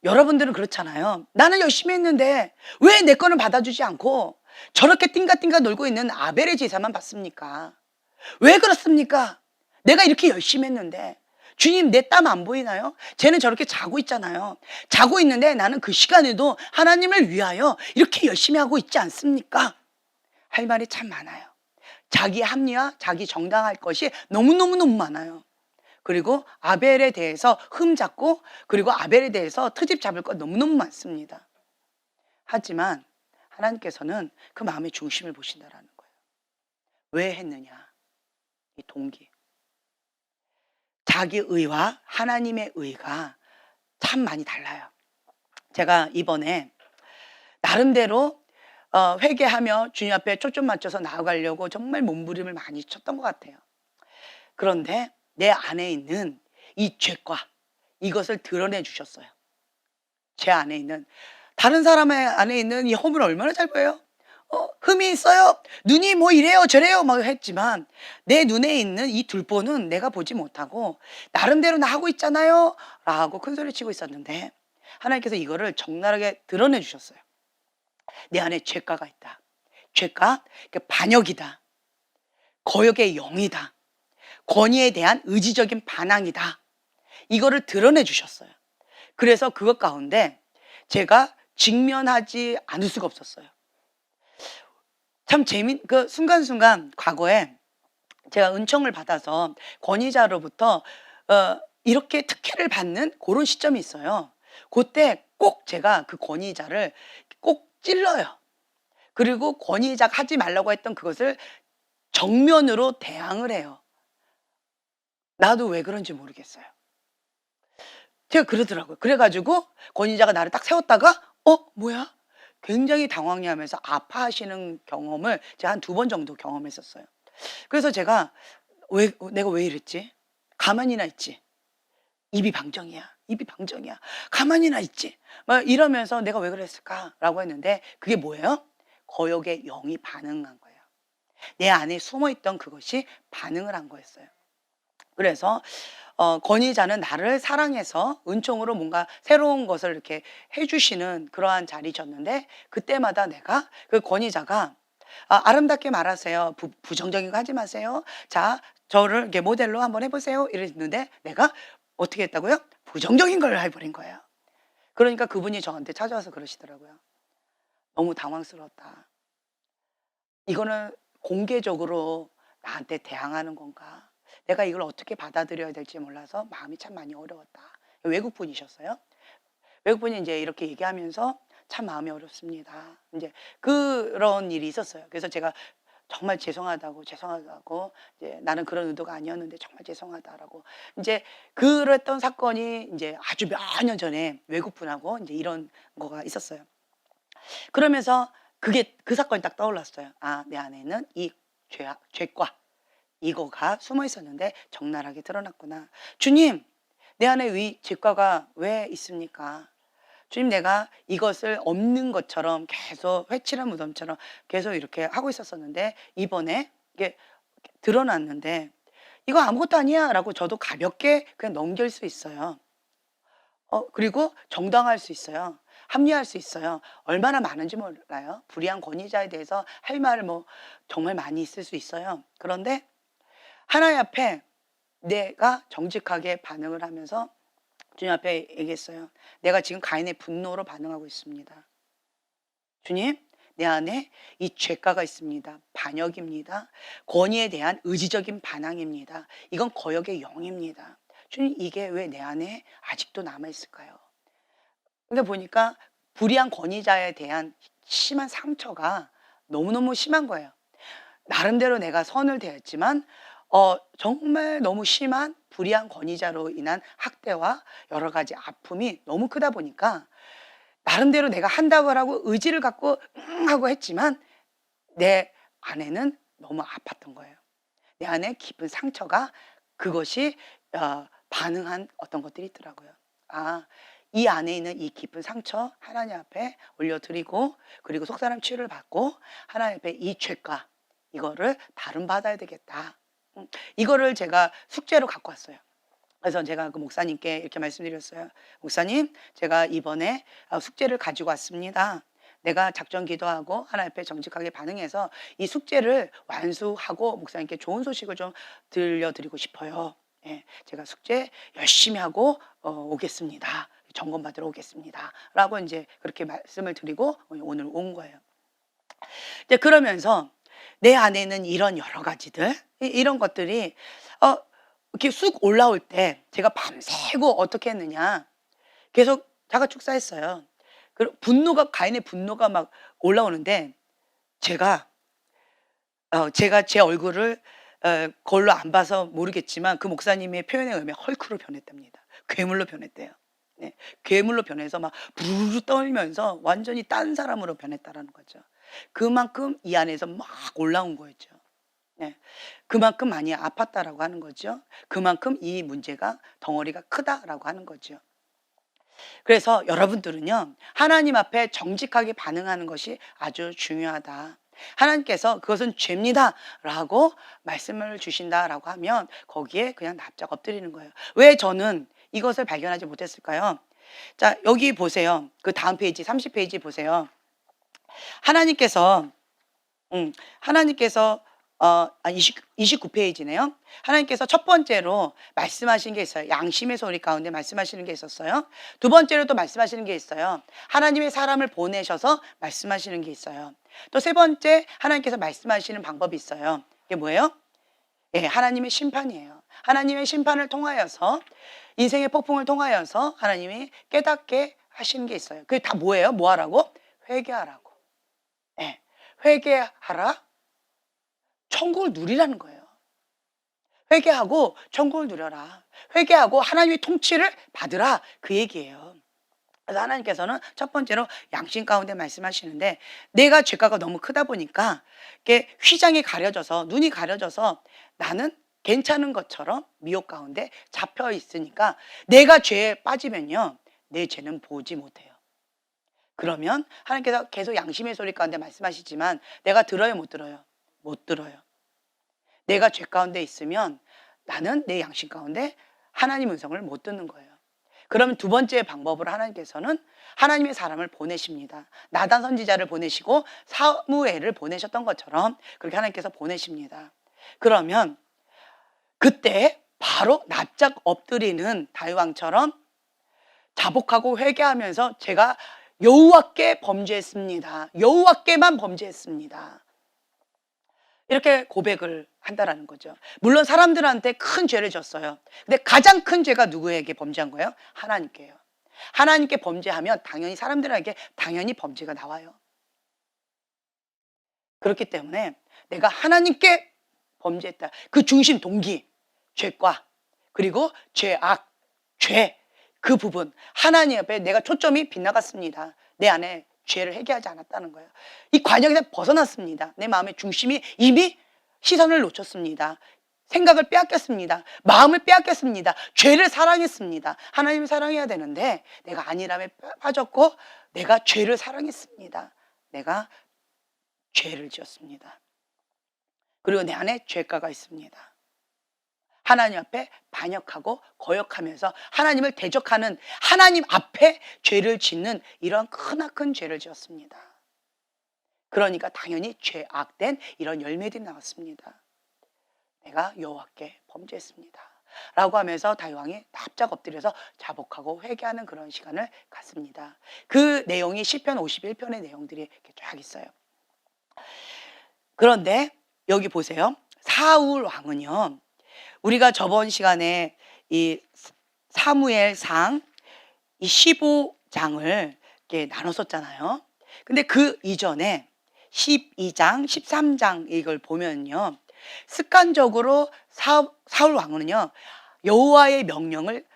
여러분들은 그렇잖아요. 나는 열심히 했는데 왜 내 거는 받아주지 않고 저렇게 띵가띵가 놀고 있는 아벨의 제사만 받습니까? 왜 그렇습니까? 내가 이렇게 열심히 했는데 주님 내 땀 안 보이나요? 쟤는 저렇게 자고 있잖아요. 자고 있는데 나는 그 시간에도 하나님을 위하여 이렇게 열심히 하고 있지 않습니까? 할 말이 참 많아요. 자기 합리화, 자기 정당할 것이 너무너무너무 많아요. 그리고 아벨에 대해서 흠 잡고 그리고 아벨에 대해서 트집 잡을 것 너무너무 많습니다. 하지만 하나님께서는 그 마음의 중심을 보신다라는 거예요. 왜 했느냐? 이 동기. 자기 의와 하나님의 의가 참 많이 달라요. 제가 이번에 나름대로 회개하며 주님 앞에 초점 맞춰서 나아가려고 정말 몸부림을 많이 쳤던 것 같아요. 그런데 내 안에 있는 이 죄과 이것을 드러내 주셨어요. 제 안에 있는 다른 사람의 안에 있는 이 허물 얼마나 잘 보여요? 흠이 있어요. 눈이 뭐 이래요 저래요 막 했지만 내 눈에 있는 이 둘보는 내가 보지 못하고 나름대로 나 하고 있잖아요 라고 큰소리 치고 있었는데 하나님께서 이거를 적나라하게 드러내 주셨어요. 내 안에 죄가가 있다. 죄가 반역이다. 거역의 영이다. 권위에 대한 의지적인 반항이다. 이거를 드러내 주셨어요. 그래서 그것 가운데 제가 직면하지 않을 수가 없었어요. 참 그 순간순간 과거에 제가 은총을 받아서 권위자로부터 이렇게 특혜를 받는 그런 시점이 있어요. 그때 꼭 제가 그 권위자를 꼭 찔러요. 그리고 권위자가 하지 말라고 했던 그것을 정면으로 대항을 해요. 나도 왜 그런지 모르겠어요. 제가 그러더라고요. 그래가지고 권위자가 나를 딱 세웠다가 뭐야? 굉장히 당황해하면서 아파하시는 경험을 제가 한 2번 정도 경험했었어요. 그래서 제가 내가 왜 이랬지? 가만히나 있지. 입이 방정이야. 입이 방정이야. 가만히나 있지. 막 이러면서 내가 왜 그랬을까라고 했는데 그게 뭐예요? 거역의 영이 반응한 거예요. 내 안에 숨어 있던 그것이 반응을 한 거였어요. 그래서 권위자는 나를 사랑해서 은총으로 뭔가 새로운 것을 이렇게 해주시는 그러한 자리셨는데 그때마다 내가 그 권위자가 아름답게 말하세요. 부정적인 거 하지 마세요. 자, 저를 이렇게 모델로 한번 해보세요. 이랬는데 내가 어떻게 했다고요? 부정적인 걸 해버린 거예요. 그러니까 그분이 저한테 찾아와서 그러시더라고요. 너무 당황스러웠다. 이거는 공개적으로 나한테 대항하는 건가? 내가 이걸 어떻게 받아들여야 될지 몰라서 마음이 참 많이 어려웠다. 외국분이셨어요. 외국분이 이제 이렇게 얘기하면서 참 마음이 어렵습니다. 이제 그런 일이 있었어요. 그래서 제가 정말 죄송하다고 이제 나는 그런 의도가 아니었는데 정말 죄송하다라고 이제 그랬던 사건이 이제 아주 몇 년 전에 외국분하고 이제 이런 거가 있었어요. 그러면서 그 사건이 딱 떠올랐어요. 내 안에는 이 죄과 이거가 숨어 있었는데 적나라하게 드러났구나. 주님, 내 안에 이 죄과가 왜 있습니까? 주님, 내가 이것을 없는 것처럼 계속 회칠한 무덤처럼 계속 이렇게 하고 있었었는데 이번에 이게 드러났는데 이거 아무것도 아니야라고 저도 가볍게 그냥 넘길 수 있어요. 그리고 정당할 수 있어요. 합리화할 수 있어요. 얼마나 많은지 몰라요. 불의한 권위자에 대해서 할 말 뭐 정말 많이 있을 수 있어요. 그런데 하나님 앞에 내가 정직하게 반응을 하면서 주님 앞에 얘기했어요. 내가 지금 가인의 분노로 반응하고 있습니다. 주님, 내 안에 이 죄가가 있습니다. 반역입니다. 권위에 대한 의지적인 반항입니다. 이건 거역의 영입니다. 주님, 이게 왜 내 안에 아직도 남아있을까요? 근데 보니까 불의한 권위자에 대한 심한 상처가 너무너무 심한 거예요. 나름대로 내가 선을 대했지만 정말 너무 심한 불의한 권위자로 인한 학대와 여러 가지 아픔이 너무 크다 보니까 나름대로 내가 한다고 하고 의지를 갖고 하고 했지만 내 안에는 너무 아팠던 거예요. 내 안에 깊은 상처가 그것이 반응한 어떤 것들이 있더라고요. 이 안에 있는 이 깊은 상처 하나님 앞에 올려드리고, 그리고 속사람 치유를 받고 하나님 앞에 이 죄가 이거를 다름받아야 되겠다. 이거를 제가 숙제로 갖고 왔어요. 그래서 제가 그 목사님께 이렇게 말씀드렸어요. 목사님, 제가 이번에 숙제를 가지고 왔습니다. 내가 작전 기도하고 하나님 앞에 정직하게 반응해서 이 숙제를 완수하고 목사님께 좋은 소식을 좀 들려드리고 싶어요. 예, 제가 숙제 열심히 하고 오겠습니다. 점검받으러 오겠습니다. 라고 이제 그렇게 말씀을 드리고 오늘 온 거예요. 이제 그러면서 내 안에는 이런 여러 가지들, 이런 것들이 이렇게 쑥 올라올 때 제가 밤새고 어떻게 했느냐. 계속 자가 축사했어요. 가인의 분노가 막 올라오는데 제가 제 얼굴을 거울로 안 봐서 모르겠지만 그 목사님의 표현에 의하면 헐크로 변했답니다. 괴물로 변했대요. 네, 괴물로 변해서 막 부르르 떨면서 완전히 딴 사람으로 변했다라는 거죠. 그만큼 이 안에서 막 올라온 거였죠. 네, 그만큼 많이 아팠다라고 하는 거죠. 그만큼 이 문제가 덩어리가 크다라고 하는 거죠. 그래서 여러분들은요, 하나님 앞에 정직하게 반응하는 것이 아주 중요하다. 하나님께서 그것은 죄입니다 라고 말씀을 주신다라고 하면 거기에 그냥 납작 엎드리는 거예요. 왜 저는 이것을 발견하지 못했을까요? 자, 여기 보세요. 그 다음 페이지 30페이지 보세요. 하나님께서 29페이지네요. 하나님께서 첫 번째로 말씀하신 게 있어요. 양심의 소리 가운데 말씀하시는 게 있었어요. 두 번째로 또 말씀하시는 게 있어요. 하나님의 사람을 보내셔서 말씀하시는 게 있어요. 또 세 번째 하나님께서 말씀하시는 방법이 있어요. 이게 뭐예요? 예, 하나님의 심판이에요. 하나님의 심판을 통하여서, 인생의 폭풍을 통하여서 하나님이 깨닫게 하시는 게 있어요. 그게 다 뭐예요? 뭐 하라고? 회개하라고. 예, 회개하라. 천국을 누리라는 거예요. 회개하고 천국을 누려라. 회개하고 하나님의 통치를 받으라. 그 얘기예요. 그래서 하나님께서는 첫 번째로 양심 가운데 말씀하시는데, 내가 죄가가 너무 크다 보니까 이게 휘장이 가려져서, 눈이 가려져서 나는 괜찮은 것처럼 미혹 가운데 잡혀 있으니까 내가 죄에 빠지면요, 내 죄는 보지 못해요. 그러면 하나님께서 계속 양심의 소리 가운데 말씀하시지만 내가 들어요, 못 들어요? 못 들어요. 내가 죄 가운데 있으면 나는 내 양심 가운데 하나님 음성을 못 듣는 거예요. 그러면 두 번째 방법으로 하나님께서는 하나님의 사람을 보내십니다. 나단 선지자를 보내시고 사무엘을 보내셨던 것처럼 그렇게 하나님께서 보내십니다. 그러면 그때 바로 납작 엎드리는 다윗 왕처럼 자복하고 회개하면서 제가 여호와께 범죄했습니다. 여호와께만 범죄했습니다. 이렇게 고백을 한다라는 거죠. 물론 사람들한테 큰 죄를 졌어요. 근데 가장 큰 죄가 누구에게 범죄한 거예요? 하나님께요. 하나님께 범죄하면 당연히 사람들에게 당연히 범죄가 나와요. 그렇기 때문에 내가 하나님께 범죄했다. 그 중심 동기, 죄과, 그리고 죄악, 죄, 그 부분, 하나님 앞에 내가 초점이 빗나갔습니다. 내 안에 죄를 해결하지 않았다는 거예요. 이 관역에서 벗어났습니다. 내 마음의 중심이 이미 시선을 놓쳤습니다. 생각을 빼앗겼습니다. 마음을 빼앗겼습니다. 죄를 사랑했습니다. 하나님을 사랑해야 되는데 내가 안일함에 빠졌고 내가 죄를 사랑했습니다. 내가 죄를 지었습니다. 그리고 내 안에 죄가가 있습니다. 하나님 앞에 반역하고 거역하면서 하나님을 대적하는, 하나님 앞에 죄를 짓는 이런 크나큰 죄를 지었습니다. 그러니까 당연히 죄악된 이런 열매들이 나왔습니다. 내가 여호와께 범죄했습니다 라고 하면서 다윗 왕이 납작 엎드려서 자복하고 회개하는 그런 시간을 갖습니다. 그 내용이 시편 51편의 내용들이 이렇게 쫙 있어요. 그런데 여기 보세요. 사울 왕은요, 우리가 저번 시간에 이 사무엘상 이 15장을 이렇게 나눴었잖아요. 근데 그 이전에 12장, 13장 이걸 보면요, 습관적으로 사울 왕은요, 여호와의 명령을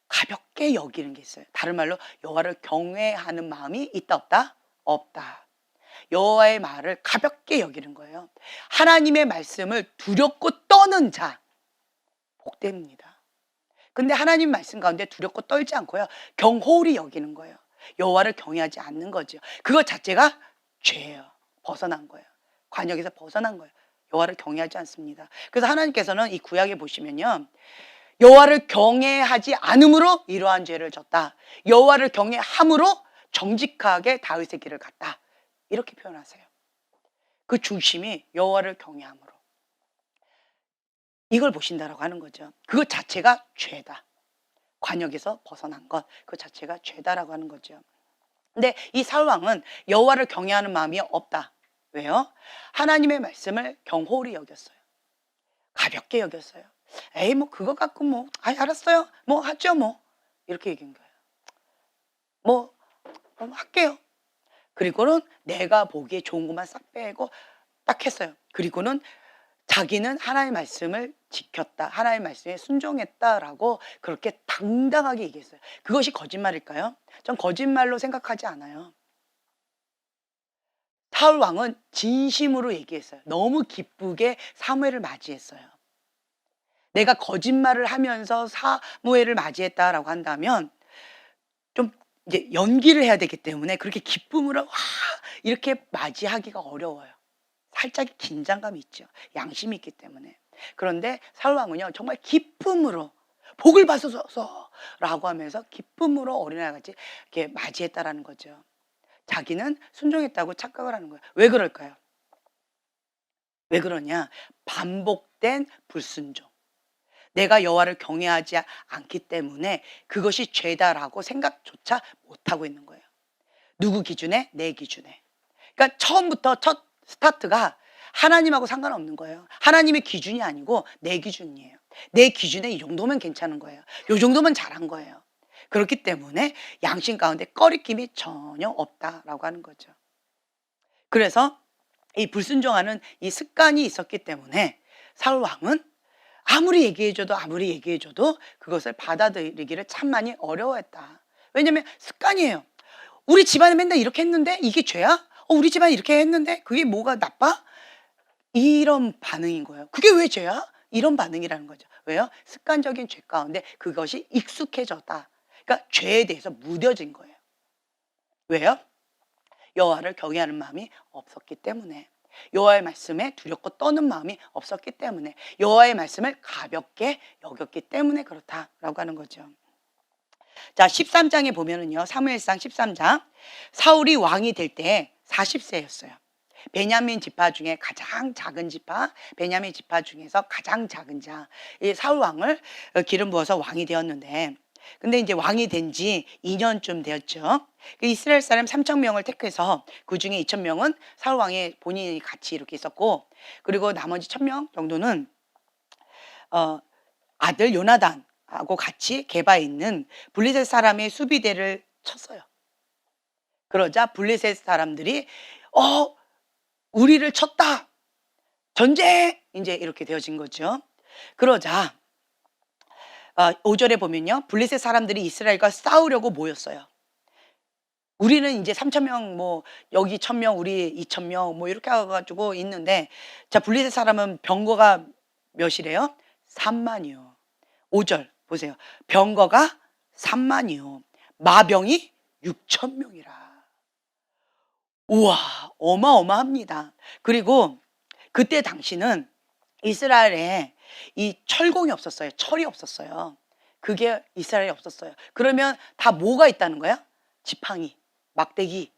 가볍게 여기는 게 있어요. 다른 말로 여호와를 경외하는 마음이 있다 없다? 없다. 여호와의 말을 가볍게 여기는 거예요. 하나님의 말씀을 두렵고 떠는 자 복됩니다. 근데 하나님 말씀 가운데 두렵고 떨지 않고요. 경홀히 여기는 거예요. 여호와를 경외하지 않는 거죠. 그것 자체가 죄예요. 벗어난 거예요. 관역에서 벗어난 거예요. 여호와를 경외하지 않습니다. 그래서 하나님께서는 이 구약에 보시면요. 여호와를 경외하지 않음으로 이러한 죄를 졌다. 여호와를 경외함으로 정직하게 다윗의 길을 갔다. 이렇게 표현하세요. 그 중심이 여호와를 경외함으로. 이걸 보신다라고 하는 거죠. 그것 자체가 죄다. 관역에서 벗어난 것, 그 자체가 죄다라고 하는 거죠. 근데 이 사울 왕은 여호와를 경외하는 마음이 없다. 왜요? 하나님의 말씀을 경홀히 여겼어요. 가볍게 여겼어요. 에이 뭐 그거 갖고 뭐 알았어요. 뭐 하죠 뭐. 이렇게 얘기한 거예요. 뭐 할게요. 그리고는 내가 보기에 좋은 것만 싹 빼고 딱 했어요. 그리고는 자기는 하나님의 말씀을 지켰다. 하나님의 말씀에 순종했다라고 그렇게 당당하게 얘기했어요. 그것이 거짓말일까요? 전 거짓말로 생각하지 않아요. 사울 왕은 진심으로 얘기했어요. 너무 기쁘게 사무엘을 맞이했어요. 내가 거짓말을 하면서 사무엘을 맞이했다라고 한다면 좀 이제 연기를 해야 되기 때문에 그렇게 기쁨으로 와 이렇게 맞이하기가 어려워요. 살짝 긴장감이 있죠. 양심이 있기 때문에. 그런데 사울 왕은요 정말 기쁨으로 복을 받으소서라고 하면서 기쁨으로 어린아이같이 이렇게 맞이했다라는 거죠. 자기는 순종했다고 착각을 하는 거예요. 왜 그럴까요? 왜 그러냐? 반복된 불순종. 내가 여호와를 경외하지 않기 때문에 그것이 죄다라고 생각조차 못하고 있는 거예요. 누구 기준에? 내 기준에. 그러니까 처음부터 첫 스타트가 하나님하고 상관없는 거예요. 하나님의 기준이 아니고 내 기준이에요. 내 기준에 이 정도면 괜찮은 거예요. 이 정도면 잘한 거예요. 그렇기 때문에 양심 가운데 꺼리낌이 전혀 없다라고 하는 거죠. 그래서 이 불순종하는 이 습관이 있었기 때문에 사울 왕은 아무리 얘기해줘도 그것을 받아들이기를 참 많이 어려워했다. 왜냐하면 습관이에요. 우리 집안은 맨날 이렇게 했는데 이게 죄야? 우리 집안이 이렇게 했는데 그게 뭐가 나빠? 이런 반응인 거예요. 그게 왜 죄야? 이런 반응이라는 거죠. 왜요? 습관적인 죄 가운데 그것이 익숙해졌다. 그러니까 죄에 대해서 무뎌진 거예요. 왜요? 여호와를 경외하는 마음이 없었기 때문에. 여호와의 말씀에 두렵고 떠는 마음이 없었기 때문에. 여호와의 말씀을 가볍게 여겼기 때문에 그렇다라고 하는 거죠. 자, 13장에 보면은요. 사무엘상 13장. 사울이 왕이 될 때 40세였어요. 베냐민 지파 중에 가장 작은 지파, 베냐민 지파 중에서 가장 작은 자, 이 사울 왕을 기름 부어서 왕이 되었는데, 근데 이제 왕이 된 지 2년쯤 되었죠. 이스라엘 사람 3,000명을 택해서 그 중에 2,000명은 사울 왕의 본인이 같이 이렇게 있었고, 그리고 나머지 1,000명 정도는 아들 요나단하고 같이 게바에 있는 블레셋 사람의 수비대를 쳤어요. 그러자 블레셋 사람들이 우리를 쳤다. 전쟁! 이제 이렇게 되어진 거죠. 그러자 5절에 보면요. 블레셋 사람들이 이스라엘과 싸우려고 모였어요. 우리는 이제 3,000명, 뭐 여기 1,000명, 우리 2,000명 뭐 이렇게 해 가지고 있는데, 자, 블레셋 사람은 병거가 몇이래요? 3만이요. 5절 보세요. 병거가 3만이요. 마병이 6,000명이라. 우와, 어마어마합니다. 그리고 그때 당시는 이스라엘에 이 철공이 없었어요. 철이 없었어요. 그게 이스라엘에 없었어요. 그러면 다 뭐가 있다는 거야? 지팡이, 막대기,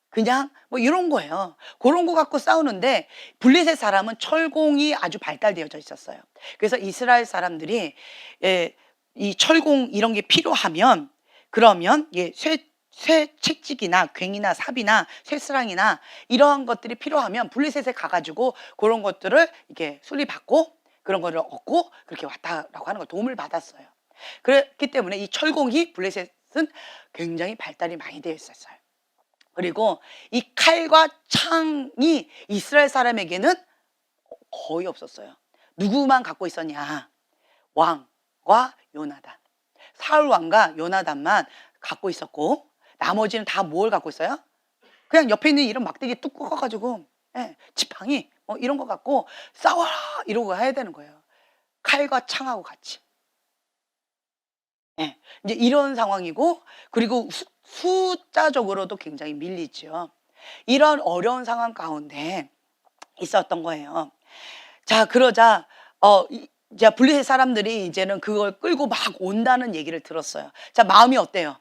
그냥 뭐 이런 거예요. 그런 거 갖고 싸우는데 블레셋 사람은 철공이 아주 발달되어져 있었어요. 그래서 이스라엘 사람들이 이 철공 이런 게 필요하면 그러면 쇠 채찍이나 괭이나 삽이나 쇠스랑이나 이러한 것들이 필요하면 블레셋에 가가지고 그런 것들을 이렇게 수리받고 그런 거를 얻고 그렇게 왔다라고 하는 걸 도움을 받았어요. 그렇기 때문에 이 철공이 블레셋은 굉장히 발달이 많이 되어 있었어요. 그리고 이 칼과 창이 이스라엘 사람에게는 거의 없었어요. 누구만 갖고 있었냐? 왕과 요나단. 사울 왕과 요나단만 갖고 있었고 나머지는 다 뭘 갖고 있어요? 그냥 옆에 있는 이런 막대기 뚝 꺾어가지고 지팡이 뭐 이런 거 갖고 싸워라 이러고 해야 되는 거예요. 칼과 창하고 같이. 예. 이제 이런 상황이고, 그리고 숫자적으로도 굉장히 밀리죠. 이런 어려운 상황 가운데 있었던 거예요. 자, 그러자 이제 블레셋 사람들이 이제는 그걸 끌고 막 온다는 얘기를 들었어요. 자, 마음이 어때요?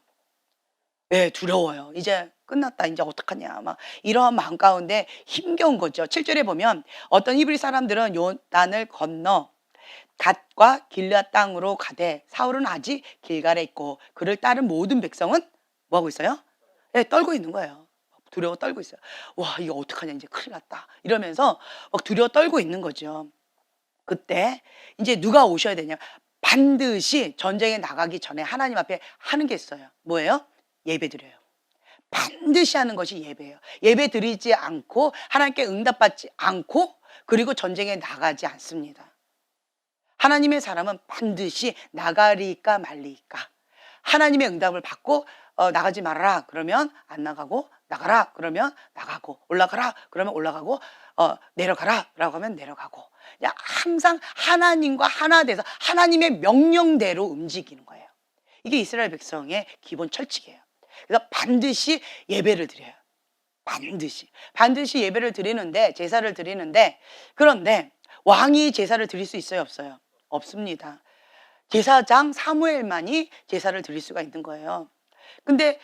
예, 두려워요. '이제 끝났다. 인제 어떡하냐.' 막 이러한 마음 가운데 힘겨운 거죠. 7 절에 보면 어떤 히브리 사람들은 요단을 건너 갓과 길앗 땅으로 가되 사울은 아직 길갈에 있고 그를 따른 모든 백성은 뭐 하고 있어요? 예, 떨고 있는 거예요. 두려워 떨고 있어요. '와, 이거 어떡하냐. 인제 큰일 났다.' 이러면서 막 두려워 떨고 있는 거죠. 그때 인제 누가 오셔야 되냐. 반드시 전쟁에 나가기 전에 하나님 앞에 하는 게 있어요. 뭐예요? 예배드려요. 반드시 하는 것이 예배예요. 예배 드리지 않고 하나님께 응답받지 않고 그리고 전쟁에 나가지 않습니다. 하나님의 사람은 반드시 나가리까 말리까. 하나님의 응답을 받고 나가지 말아라 그러면 안 나가고, 나가라 그러면 나가고, 올라가라 그러면 올라가고, 내려가라라고 하면 내려가고, 그냥 항상 하나님과 하나 돼서 하나님의 명령대로 움직이는 거예요. 이게 이스라엘 백성의 기본 철칙이에요. 그래서 반드시 예배를 드려요. 반드시 예배를 드리는데, 제사를 드리는데, 그런데 왕이 제사를 드릴 수 있어요, 없어요? 없습니다. 제사장 사무엘만이 제사를 드릴 수가 있는 거예요. 근데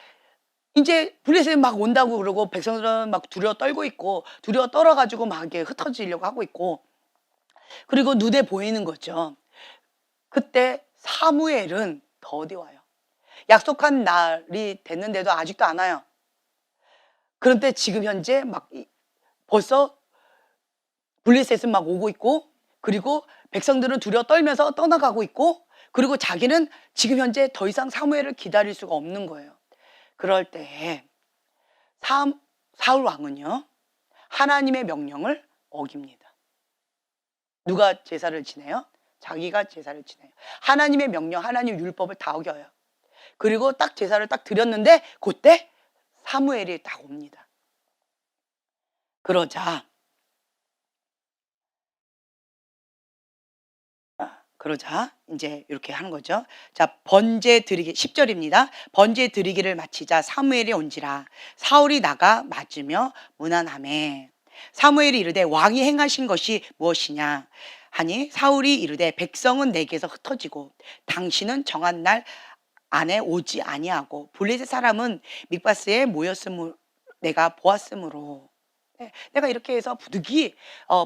이제 블레셋이 막 온다고 그러고 백성들은 막 두려워 떨고 있고, 두려워 떨어 가지고 막 이렇게 흩어지려고 하고 있고, 그리고 눈에 보이는 거죠. 그때 사무엘은 더디 와요. 약속한 날이 됐는데도 아직도 안 와요. 그런데 지금 현재 막 벌써 블레셋은 막 오고 있고, 그리고 백성들은 두려워 떨면서 떠나가고 있고, 그리고 자기는 지금 현재 더 이상 사무엘을 기다릴 수가 없는 거예요. 그럴 때에 사울 왕은요, 하나님의 명령을 어깁니다. 누가 제사를 지내요? 자기가 제사를 지내요. 하나님의 명령, 하나님 율법을 다 어겨요. 그리고 딱 제사를 딱 드렸는데 그때 사무엘이 딱 옵니다. 그러자 인제 이렇게 하는 거죠. 자, 번제 드리기 10 절입니다. 번제 드리기를 마치자 사무엘이 온지라 사울이 나가 맞으며 문안하매 사무엘이 이르되 왕이 행하신 것이 무엇이냐 하니 사울이 이르되 백성은 내게서 흩어지고 당신은 정한 날 안에 오지 아니하고 블레셋 사람은 mikmas에 모였음을 내가 보았으므로 내가 이렇게 해서 부득이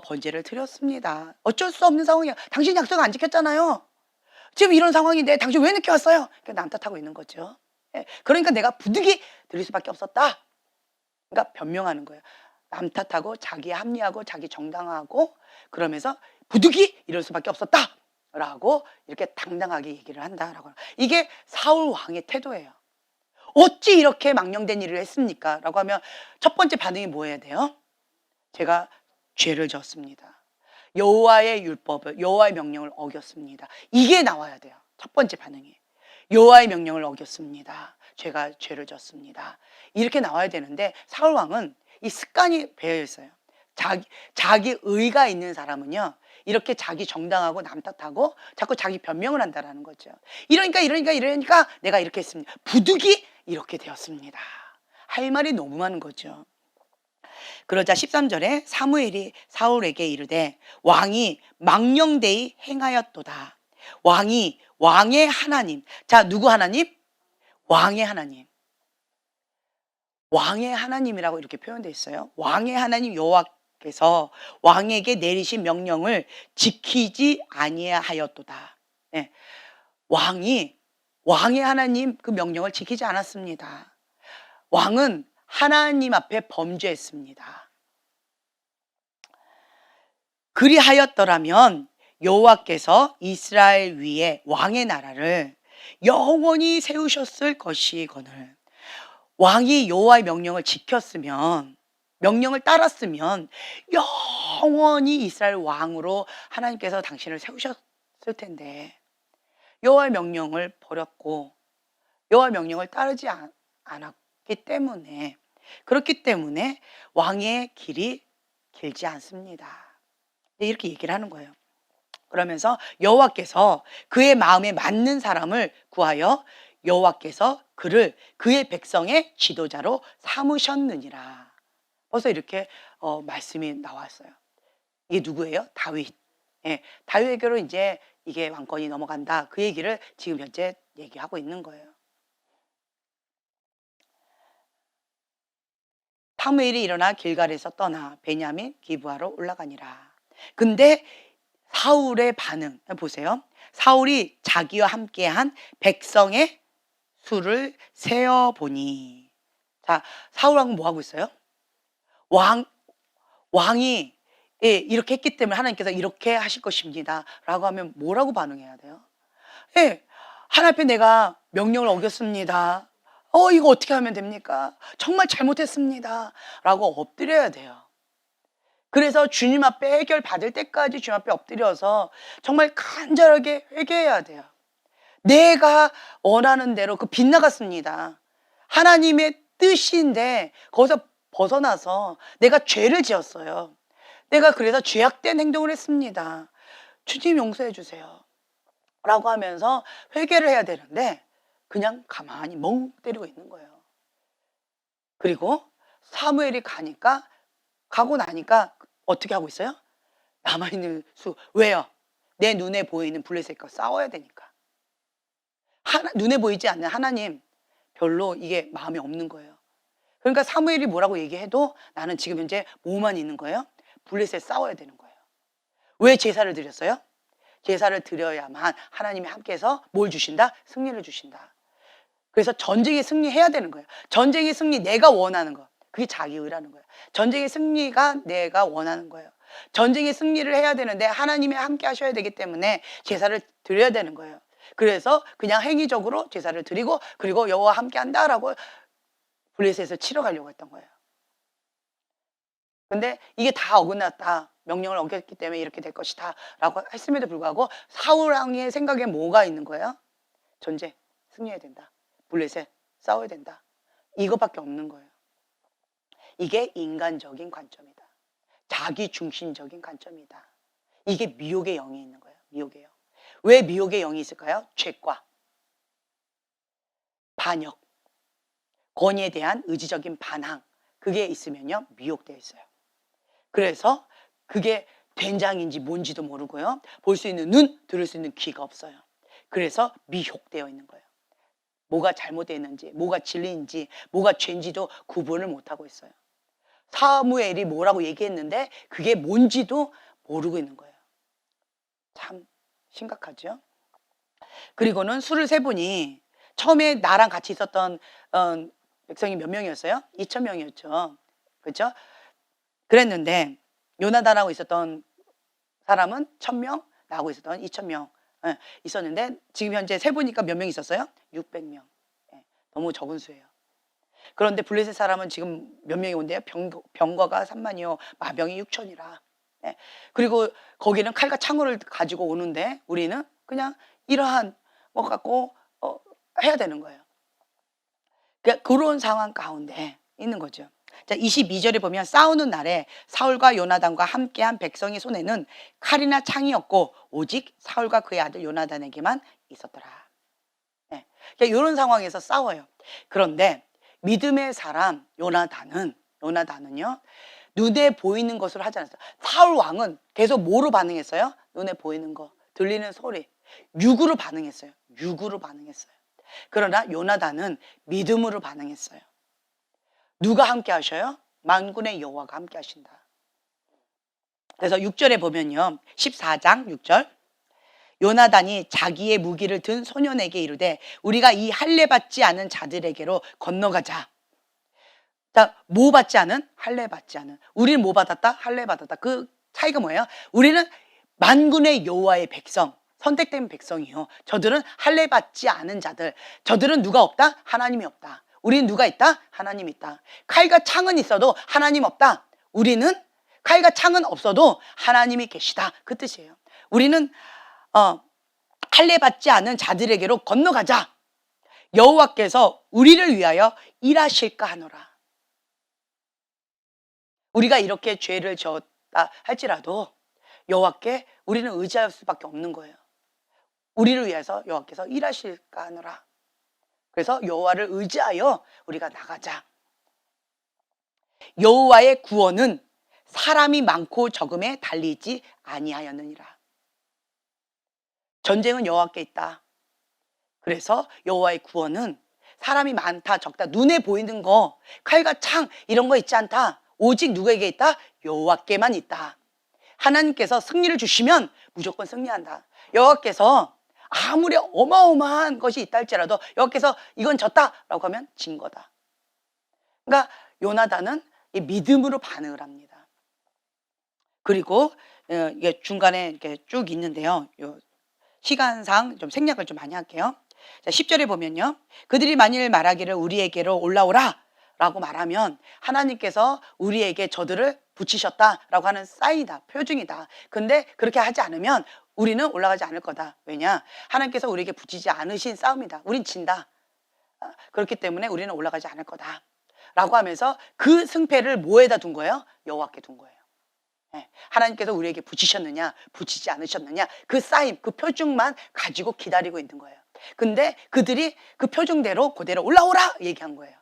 번제를 드렸습니다. 어쩔 수 없는 상황이야. 당신 약속 안 지켰잖아요. 지금 이런 상황인데 당신 왜 늦게 왔어요? 그러니까 남 탓하고 있는 거죠. 그러니까 내가 부득이 드릴 수밖에 없었다. 그러니까 변명하는 거예요. 남 탓하고 자기 합리하고 자기 정당하고 그러면서 부득이 이럴 수밖에 없었다. 라고 이렇게 당당하게 얘기를 한다라고. 이게 사울 왕의 태도예요. 어찌 이렇게 망령된 일을 했습니까? 라고 하면 첫 번째 반응이 뭐 해야 돼요? 제가 죄를 졌습니다. 여호와의 율법을, 여호와의 명령을 어겼습니다. 이게 나와야 돼요. 첫 번째 반응이. 여호와의 명령을 어겼습니다. 제가 죄를 졌습니다. 이렇게 나와야 되는데 사울 왕은 이 습관이 배어 있어요. 자기 의가 있는 사람은요, 이렇게 자기 정당하고 남 탓하고 자꾸 자기 변명을 한다라는 거죠. 이러니까 내가 이렇게 했습니다. 부득이 이렇게 되었습니다. 할 말이 너무 많은 거죠. 그러자 13 절에 사무엘이 사울에게 이르되 왕이 망령되이 행하였도다. 왕의 하나님. 자, 누구 하나님? 왕의 하나님. 왕의 하나님이라고 이렇게 표현되어 있어요. 왕의 하나님 여호와께서 왕에게 내리신 명령을 지키지 아니하였도다. 네. 왕의 하나님 그 명령을 지키지 않았습니다. 왕은 하나님 앞에 범죄했습니다. 그리하였더라면 여호와께서 이스라엘 위에 왕의 나라를 영원히 세우셨을 것이거늘. 왕이 여호와의 명령을 지켰으면, 명령을 따랐으면 영원히 이스라엘 왕으로 하나님께서 당신을 세우셨을 텐데 여호와의 명령을 버렸고 여호와의 명령을 따르지 않았기 때문에, 그렇기 때문에 왕의 길이 길지 않습니다. 이렇게 얘기를 하는 거예요. 그러면서 여호와께서 그의 마음에 맞는 사람을 구하여 여호와께서 그를 그의 백성의 지도자로 삼으셨느니라. 벌써 이렇게 말씀이 나왔어요. 이게 누구예요? 다윗. 예, 다윗에게로 이제 이게 왕권이 넘어간다. 그 얘기를 지금 현재 얘기하고 있는 거예요. 사무엘이 일어나 길갈에서 떠나 베냐민 기브아로 올라가니라. 근데 사울의 반응 보세요. 사울이 자기와 함께한 백성의 수를 세어 보니, 자, 사울 왕은 뭐 하고 있어요? 왕이 이렇게 했기 때문에 하나님께서 이렇게 하실 것입니다라고 하면 뭐라고 반응해야 돼요? 예, 하나님 앞에 내가 명령을 어겼습니다. 이거 어떻게 하면 됩니까? 정말 잘못했습니다. 라고 엎드려야 돼요. 그래서 주님 앞에 해결 받을 때까지 주님 앞에 엎드려서 정말 간절하게 회개해야 돼요. 내가 원하는 대로 그 빗나갔습니다. 하나님의 뜻인데 거기서 벗어나서 내가 죄를 지었어요. 내가 그래서 죄악된 행동을 했습니다. 주님 용서해 주세요. 라고 하면서 회개를 해야 되는데 그냥 가만히 멍 때리고 있는 거예요. 그리고 사무엘이 가고 나니까 어떻게 하고 있어요? 남아있는 수. 왜요? 내 눈에 보이는 블레셋과 싸워야 되니까. 눈에 보이지 않는 하나님 별로 이게 마음에 없는 거예요. 그러니까 사무엘이 뭐라고 얘기해도 나는 지금 현재 뭐만 있는 거예요? 블레셋 싸워야 되는 거예요. 왜 제사를 드렸어요? 제사를 드려야만 하나님이 함께해서 뭘 주신다? 승리를 주신다. 그래서 전쟁에 승리해야 되는 거예요. 전쟁의 승리 내가 원하는 거. 그게 자기의라는 거예요. 전쟁의 승리가 내가 원하는 거예요. 전쟁의 승리를 해야 되는데 하나님이 함께 하셔야 되기 때문에 제사를 드려야 되는 거예요. 그래서 그냥 행위적으로 제사를 드리고 그리고 여호와 함께 한다라고 블레셋에서 치러 가려고 했던 거예요. 근데 이게 다 어긋났다. 명령을 어겼기 때문에 이렇게 될 것이다 라고 했음에도 불구하고 사울 왕의 생각에 뭐가 있는 거예요? 전쟁 승리해야 된다. 블레셋 싸워야 된다. 이것밖에 없는 거예요. 이게 인간적인 관점이다. 자기 중심적인 관점이다. 이게 미혹의 영이 있는 거예요. 미혹의 영. 왜 미혹의 영이 있을까요? 죄과 반역, 권위에 대한 의지적인 반항, 그게 있으면요 미혹되어 있어요. 그래서 그게 된장인지 뭔지도 모르고요, 볼 수 있는 눈, 들을 수 있는 귀가 없어요. 그래서 미혹되어 있는 거예요. 뭐가 잘못되어 있는지, 뭐가 진리인지, 뭐가 죄인지도 구분을 못하고 있어요. 사무엘이 뭐라고 얘기했는데 그게 뭔지도 모르고 있는 거예요. 참 심각하죠. 그리고는 수를 세보니 처음에 나랑 같이 있었던 백성이 몇 명이었어요? 2,000명이었죠. 그렇죠? 그랬는데 요나단하고 있었던 사람은 1,000명, 나하고 있었던 2,000명 있었는데 지금 현재 세보니까 몇 명 있었어요? 600명. 너무 적은 수예요. 그런데 블레셋 사람은 지금 몇 명이 온대요? 병거가 3만이요, 마병이 6천이라. 그리고 거기는 칼과 창호를 가지고 오는데 우리는 그냥 이러한 것 갖고 해야 되는 거예요. 그런 상황 가운데 있는 거죠. 자, 22절에 보면 싸우는 날에 사울과 요나단과 함께한 백성의 손에는 칼이나 창이 없고 오직 사울과 그의 아들 요나단에게만 있었더라. 그러니까 이런 상황에서 싸워요. 그런데 믿음의 사람 요나단은요 눈에 보이는 것으로 하지 않았어요. 사울 왕은 계속 뭐로 반응했어요? 눈에 보이는 거, 들리는 소리, 육으로 반응했어요. 육으로 반응했어요. 그러나 요나단은 믿음으로 반응했어요. 누가 함께 하셔요? 만군의 여호와가 함께 하신다. 그래서 6절에 보면요, 14장 6절, 요나단이 자기의 무기를 든 소년에게 이르되 우리가 이 할례 받지 않은 자들에게로 건너가자. 자, 뭐 받지 않은? 할례 받지 않은. 우리는 뭐 받았다? 할례 받았다. 그 차이가 뭐예요? 우리는 만군의 여호와의 백성, 선택된 백성이요. 저들은 할례 받지 않은 자들. 저들은 누가 없다? 하나님이 없다. 우리는 누가 있다? 하나님이 있다. 칼과 창은 있어도 하나님 없다. 우리는 칼과 창은 없어도 하나님이 계시다. 그 뜻이에요. 우리는 할례 받지 않은 자들에게로 건너가자. 여호와께서 우리를 위하여 일하실까 하노라. 우리가 이렇게 죄를 졌다 할지라도 여호와께 우리는 의지할 수밖에 없는 거예요. 우리를 위해서 여호와께서 일하실까 하노라. 그래서 여호와를 의지하여 우리가 나가자. 여호와의 구원은 사람이 많고 적음에 달리지 아니하였느니라. 전쟁은 여호와께 있다. 그래서 여호와의 구원은 사람이 많다 적다 눈에 보이는 거 칼과 창 이런 거 있지 않다. 오직 누구에게 있다? 여호와께만 있다. 하나님께서 승리를 주시면 무조건 승리한다. 여호와께서 아무리 어마어마한 것이 있다 할지라도 여호와께서 이건 졌다라고 하면 진 거다. 그러니까 요나단은 이 믿음으로 반응을 합니다. 그리고 이게 중간에 이렇게 쭉 있는데요. 시간상 좀 생략을 좀 많이 할게요. 자, 10절에 보면요. 그들이 만일 말하기를 우리에게로 올라오라 라고 말하면 하나님께서 우리에게 저들을 붙이셨다라고 하는 사인이다. 표징이다. 근데 그렇게 하지 않으면 우리는 올라가지 않을 거다. 왜냐? 하나님께서 우리에게 붙이지 않으신 싸움이다. 우린 진다. 그렇기 때문에 우리는 올라가지 않을 거다. 라고 하면서 그 승패를 뭐에다 둔 거예요? 여호와께 둔 거예요. 하나님께서 우리에게 붙이셨느냐 붙이지 않으셨느냐 그 사인 그 표징만 가지고 기다리고 있는 거예요. 근데 그들이 그 표징대로 그대로 올라오라 얘기한 거예요.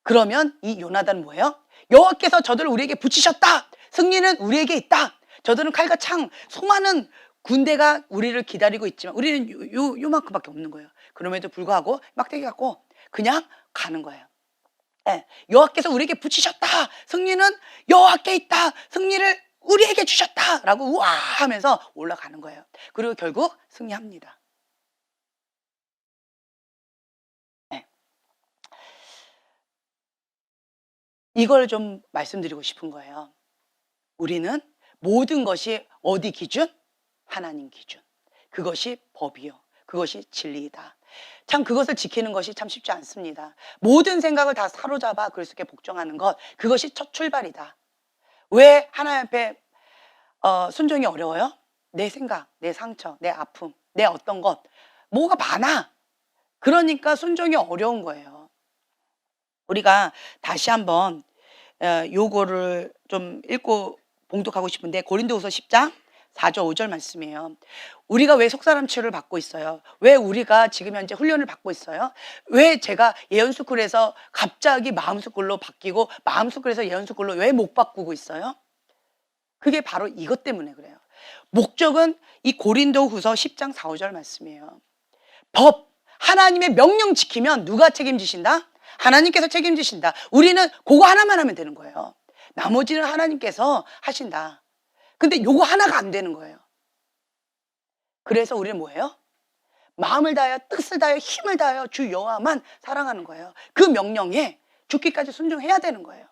그러면 이 요나단은 뭐예요? 여호와께서 저들을 우리에게 붙이셨다. 승리는 우리에게 있다. 저들은 칼과 창 수많은 군대가 우리를 기다리고 있지만 우리는 요만큼밖에 없는 거예요. 그럼에도 불구하고 막대기 갖고 그냥 가는 거예요. 여호와께서 우리에게 붙이셨다. 승리는 여호와께 있다. 승리를 우리에게 주셨다 라고 우와 하면서 올라가는 거예요. 그리고 결국 승리합니다. 이걸 좀 말씀드리고 싶은 거예요. 우리는 모든 것이 어디 기준? 하나님 기준. 그것이 법이요. 그것이 진리이다. 참 그것을 지키는 것이 참 쉽지 않습니다. 모든 생각을 다 사로잡아 그리스도께 복종하는 것 그것이 첫 출발이다. 왜 하나님 앞에 순종이 어려워요? 내 생각, 내 상처, 내 아픔, 내 어떤 것 뭐가 많아. 그러니까 순종이 어려운 거예요. 우리가 다시 한번 요거를 좀 읽고 봉독하고 싶은데 고린도후서 10장 4절 5절 말씀이에요. 우리가 왜 속사람 치유를 받고 있어요? 왜 우리가 지금 현재 훈련을 받고 있어요? 왜 제가 예언스쿨에서 갑자기 마음스쿨로 바뀌고 마음스쿨에서 예언스쿨로 왜 못 바꾸고 있어요? 그게 바로 이것 때문에 그래요. 목적은 이 고린도후서 10장 4, 5절 말씀이에요. 법, 하나님의 명령 지키면 누가 책임지신다? 하나님께서 책임지신다. 우리는 그거 하나만 하면 되는 거예요. 나머지는 하나님께서 하신다. 근데 요거 하나가 안 되는 거예요. 그래서 우리는 뭐예요? 마음을 다하여 뜻을 다하여 힘을 다하여 주 여호와만 사랑하는 거예요. 그 명령에 죽기까지 순종해야 되는 거예요.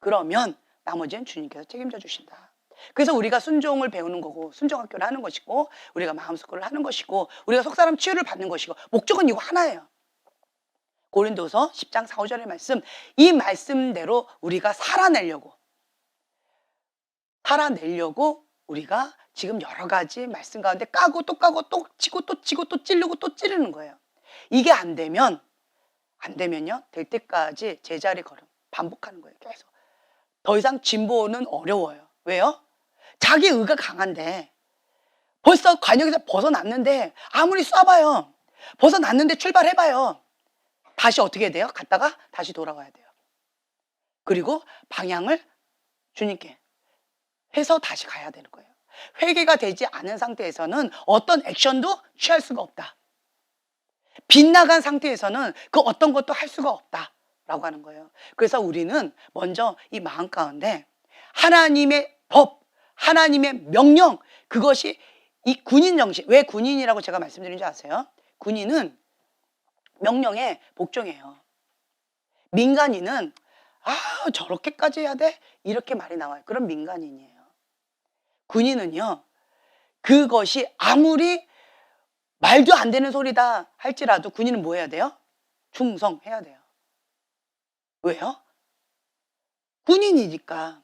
그러면 나머지는 주님께서 책임져 주신다. 그래서 우리가 순종을 배우는 거고 순종학교를 하는 것이고 우리가 마음스쿨을 하는 것이고 우리가 속사람 치유를 받는 것이고 목적은 이거 하나예요. 고린도서 10장 4, 5절의 말씀 이 말씀대로 우리가 살아내려고 우리가 지금 여러 가지 말씀 가운데 까고 또 치고 또 치고 또 찌르고 또 찌르는 거예요. 이게 안 되면요 될 때까지 제자리 걸음 반복하는 거예요. 계속 더 이상 진보는 어려워요. 왜요? 자기 의가 강한데 벌써 관역에서 벗어났는데 아무리 쏴봐요. 벗어났는데 출발해봐요. 다시 어떻게 돼요? 갔다가 다시 돌아와야 돼요. 그리고 방향을 주님께 해서 다시 가야 되는 거예요. 회개가 되지 않은 상태에서는 어떤 액션도 취할 수가 없다. 빗나간 상태에서는 그 어떤 것도 할 수가 없다라고 하는 거예요. 그래서 우리는 먼저 이 마음 가운데 하나님의 법, 하나님의 명령 그것이 이 군인 정신. 왜 군인이라고 제가 말씀드린 줄 아세요? 군인은 명령에 복종해요. 민간인은 저렇게까지 해야 돼? 이렇게 말이 나와요. 그럼 민간인이에요. 군인은요. 그것이 아무리 말도 안 되는 소리다 할지라도 군인은 뭐 해야 돼요? 충성해야 돼요. 왜요? 군인이니까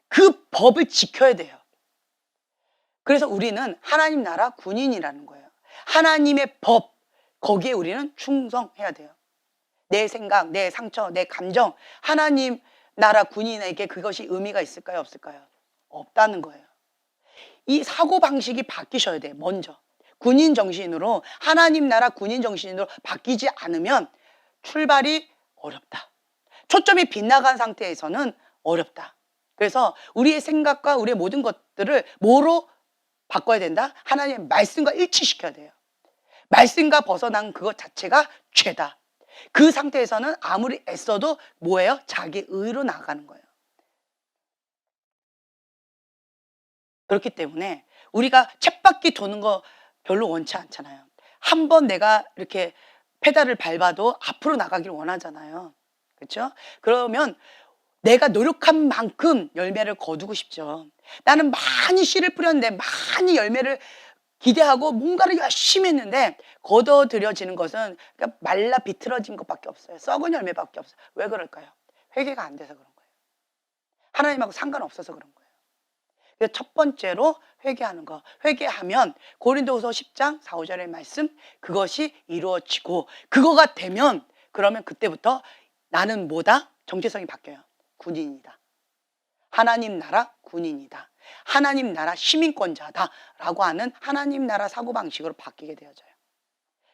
그 법을 지켜야 돼요. 그래서 우리는 하나님 나라 군인이라는 거예요. 하나님의 법, 거기에 우리는 충성해야 돼요. 내 생각, 내 상처, 내 감정, 하나님 나라 군인에게 그것이 의미가 있을까요? 없을까요? 없다는 거예요. 이 사고방식이 바뀌셔야 돼요. 먼저 군인 정신으로, 하나님 나라 군인 정신으로 바뀌지 않으면 출발이 어렵다. 초점이 빗나간 상태에서는 어렵다. 그래서 우리의 생각과 우리의 모든 것들을 뭐로 바꿔야 된다? 하나님의 말씀과 일치시켜야 돼요. 말씀과 벗어난 그것 자체가 죄다. 그 상태에서는 아무리 애써도 뭐예요? 자기 의로 나아가는 거예요. 그렇기 때문에 우리가 쳇바퀴 도는 거 별로 원치 않잖아요. 한 번 내가 이렇게 페달을 밟아도 앞으로 나가길 원하잖아요. 그렇죠? 그러면 내가 노력한 만큼 열매를 거두고 싶죠. 나는 많이 씨를 뿌렸는데 많이 열매를 기대하고 뭔가를 열심히 했는데 거둬들여지는 것은 그러니까 말라 비틀어진 것밖에 없어요. 썩은 열매밖에 없어요. 왜 그럴까요? 회개가 안 돼서 그런 거예요. 하나님하고 상관없어서 그런 거예요. 그래서 첫 번째로 회개하는 거. 회개하면 고린도후서 10장 4, 5절의 말씀, 그것이 이루어지고 그거가 되면 그러면 그때부터 나는 뭐다? 정체성이 바뀌어요. 군인이다. 하나님 나라 군인이다. 하나님 나라 시민권자다 라고 하는 하나님 나라 사고방식으로 바뀌게 되어져요.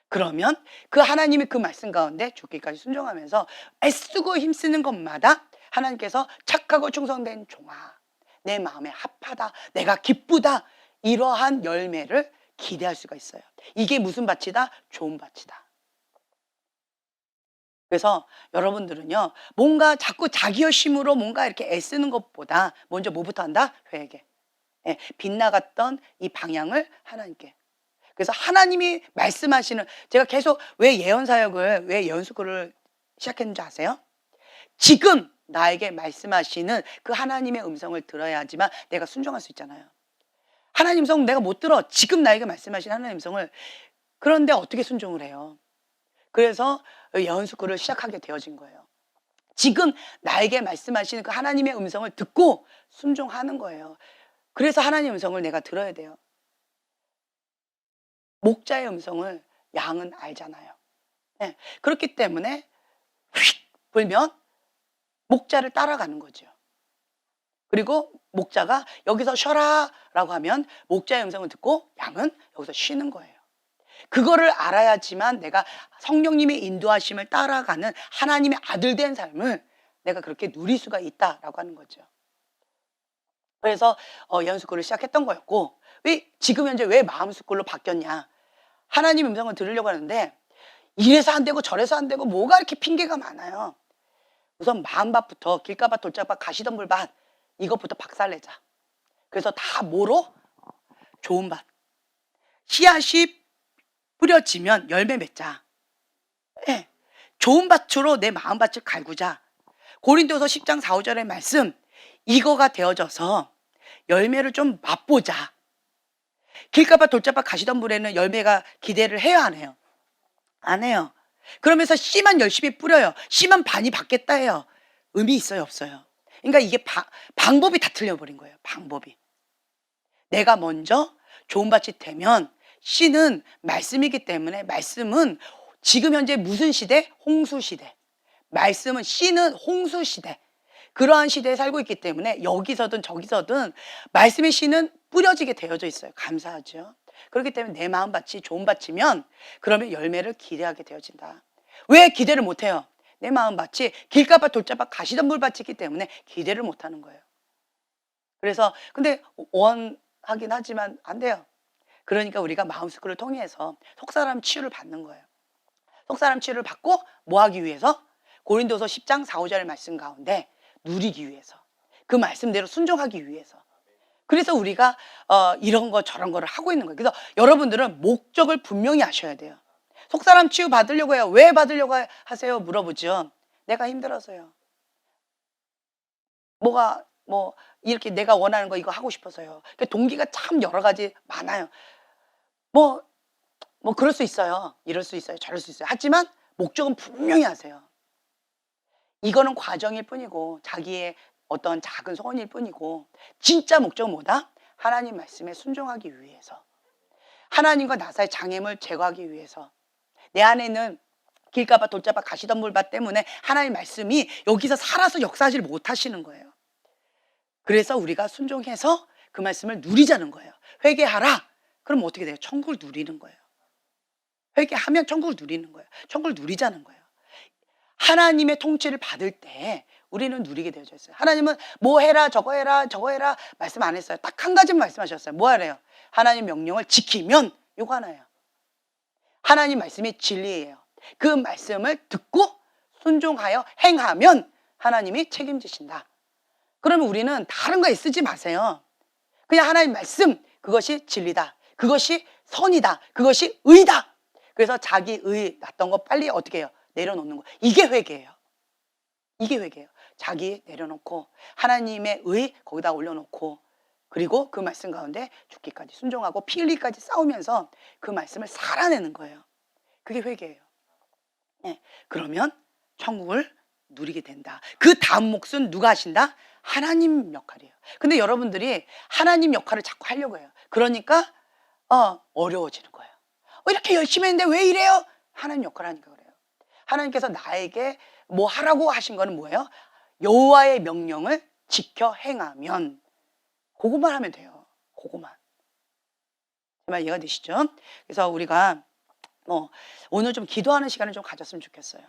그러면 그 하나님의 그 말씀 가운데 죽기까지 순종하면서 애쓰고 힘쓰는 것마다 하나님께서 착하고 충성된 종아, 내 마음에 합하다, 내가 기쁘다, 이러한 열매를 기대할 수가 있어요. 이게 무슨 밭이다? 좋은 밭이다. 그래서 여러분들은요, 뭔가 자꾸 자기 열심으로 뭔가 이렇게 애쓰는 것보다 먼저 뭐부터 한다? 회개. 예, 빗나갔던 이 방향을 하나님께. 그래서 하나님이 말씀하시는, 제가 계속 왜 예언사역을, 왜 예언스쿨을 시작했는지 아세요? 지금 나에게 말씀하시는 그 하나님의 음성을 들어야지만 내가 순종할 수 있잖아요. 하나님 음성 내가 못 들어. 지금 나에게 말씀하시는 하나님 음성을. 그런데 어떻게 순종을 해요? 그래서 예언스쿨을 시작하게 되어진 거예요. 지금 나에게 말씀하시는 그 하나님의 음성을 듣고 순종하는 거예요. 그래서 하나님의 음성을 내가 들어야 돼요. 목자의 음성을 양은 알잖아요. 네. 그렇기 때문에 휙 불면 목자를 따라가는 거죠. 그리고 목자가 여기서 쉬어라 라고 하면 목자의 음성을 듣고 양은 여기서 쉬는 거예요. 그거를 알아야지만 내가 성령님의 인도하심을 따라가는 하나님의 아들 된 삶을 내가 그렇게 누릴 수가 있다라고 하는 거죠. 그래서 연수쿨을 시작했던 거였고, 지금 현재 왜 마음스쿨로 바뀌었냐? 하나님 음성을 들으려고 하는데 이래서 안 되고 저래서 안 되고 뭐가 이렇게 핑계가 많아요. 우선 마음밭부터, 길가밭, 돌짝밭, 가시덤불밭, 이것부터 박살내자. 그래서 다 뭐로? 좋은 밭. 씨앗이 뿌려지면 열매 맺자. 네. 좋은 밭으로 내 마음밭을 갈구자. 고린도서 10장 4, 5절의 말씀, 이거가 되어져서 열매를 좀 맛보자. 길가밭, 돌짝밭, 가시덤불에는 열매가 기대를 해요, 안 해요? 안 해요. 그러면서 씨만 열심히 뿌려요. 씨만 많이 받겠다 해요. 의미 있어요, 없어요? 그러니까 이게 방법이 다 틀려버린 거예요. 방법이. 내가 먼저 좋은 밭이 되면 씨는 말씀이기 때문에, 말씀은 지금 현재 무슨 시대? 홍수 시대. 말씀은, 씨는 홍수 시대. 그러한 시대에 살고 있기 때문에 여기서든 저기서든 말씀의 씨는 뿌려지게 되어져 있어요. 감사하죠. 그렇기 때문에 내 마음밭이 좋은 밭이면 그러면 열매를 기대하게 되어진다. 왜 기대를 못해요? 내 마음밭이 길가밭, 돌짝밭, 가시덤불밭이기 때문에 기대를 못하는 거예요. 그래서 근데 원하긴 하지만 안 돼요. 그러니까 우리가 마음스쿨을 통해서 속사람 치유를 받는 거예요. 속사람 치유를 받고 뭐 하기 위해서? 고린도서 10장 4, 5절의 말씀 가운데 누리기 위해서, 그 말씀대로 순종하기 위해서. 그래서 우리가 이런 거 저런 거를 하고 있는 거예요. 그래서 여러분들은 목적을 분명히 아셔야 돼요. 속사람 치유 받으려고 해요. 왜 받으려고 하세요? 물어보죠. 내가 힘들어서요. 뭐 이렇게 내가 원하는 거 이거 하고 싶어서요. 그러니까 동기가 참 여러 가지 많아요. 뭐 그럴 수 있어요. 이럴 수 있어요. 저럴 수 있어요. 하지만 목적은 분명히 하세요. 이거는 과정일 뿐이고 자기의 어떤 작은 소원일 뿐이고, 진짜 목적은 뭐다? 하나님 말씀에 순종하기 위해서, 하나님과 나사의 장애물 제거하기 위해서. 내 안에는 길가밭, 돌짝밭, 가시덤불밭 때문에 하나님 말씀이 여기서 살아서 역사하지 못하시는 거예요. 그래서 우리가 순종해서 그 말씀을 누리자는 거예요. 회개하라. 그럼 어떻게 돼요? 천국을 누리는 거예요. 회개하면 천국을 누리는 거예요. 천국을 누리자는 거예요. 하나님의 통치를 받을 때 우리는 누리게 되어져 있어요. 하나님은 뭐 해라 저거 해라 저거 해라 말씀 안 했어요. 딱 한 가지만 말씀하셨어요. 뭐 하래요? 하나님 명령을 지키면 요거 하나예요. 하나님 말씀이 진리예요. 그 말씀을 듣고 순종하여 행하면 하나님이 책임지신다. 그러면 우리는 다른 거에 쓰지 마세요. 그냥 하나님 말씀, 그것이 진리다. 그것이 선이다. 그것이 의다. 그래서 자기 의 났던 거 빨리 어떻게 해요? 내려놓는 거. 이게 회개예요. 이게 회개예요. 자기 내려놓고 하나님의 의 거기다 올려놓고 그리고 그 말씀 가운데 죽기까지 순종하고 피 흘리기까지 싸우면서 그 말씀을 살아내는 거예요. 그게 회개예요. 네. 그러면 천국을 누리게 된다. 그 다음 몫은 누가 하신다? 하나님 역할이에요. 근데 여러분들이 하나님 역할을 자꾸 하려고 해요. 그러니까 어려워지는 거예요. 이렇게 열심히 했는데 왜 이래요? 하나님 역할을 하니까 그래요. 하나님께서 나에게 뭐 하라고 하신 거는 뭐예요? 여호와의 명령을 지켜 행하면 그것만 하면 돼요. 그것만. 정말 이해가 되시죠? 그래서 우리가 오늘 좀 기도하는 시간을 좀 가졌으면 좋겠어요.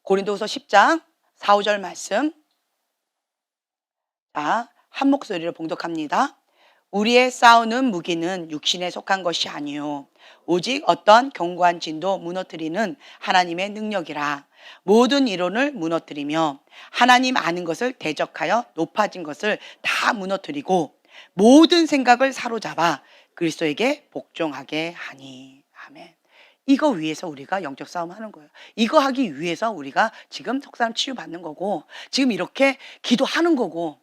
고린도후서 10장 4, 5절 말씀. 자, 한 목소리로 봉독합니다. 우리의 싸우는 무기는 육신에 속한 것이 아니요 오직 어떤 견고한 진도 무너뜨리는 하나님의 능력이라. 모든 이론을 무너뜨리며 하나님 아는 것을 대적하여 높아진 것을 다 무너뜨리고 모든 생각을 사로잡아 그리스도에게 복종하게 하니. 아멘. 이거 위해서 우리가 영적 싸움 하는 거예요. 이거 하기 위해서 우리가 지금 속사람 치유받는 거고 지금 이렇게 기도하는 거고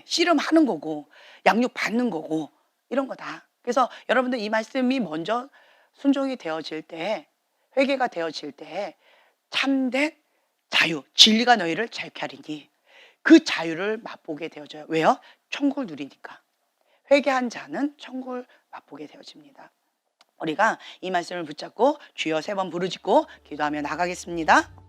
씨름하는 거고 양육 받는 거고 이런 거다. 그래서 여러분들 이 말씀이 먼저 순종이 되어질 때 회개가 되어질 때 참된 자유 진리가 너희를 자유케 하리니 그 자유를 맛보게 되어져요. 왜요? 천국을 누리니까. 회개한 자는 천국을 맛보게 되어집니다. 우리가 이 말씀을 붙잡고 주여 3번 부르짖고 기도하며 나가겠습니다.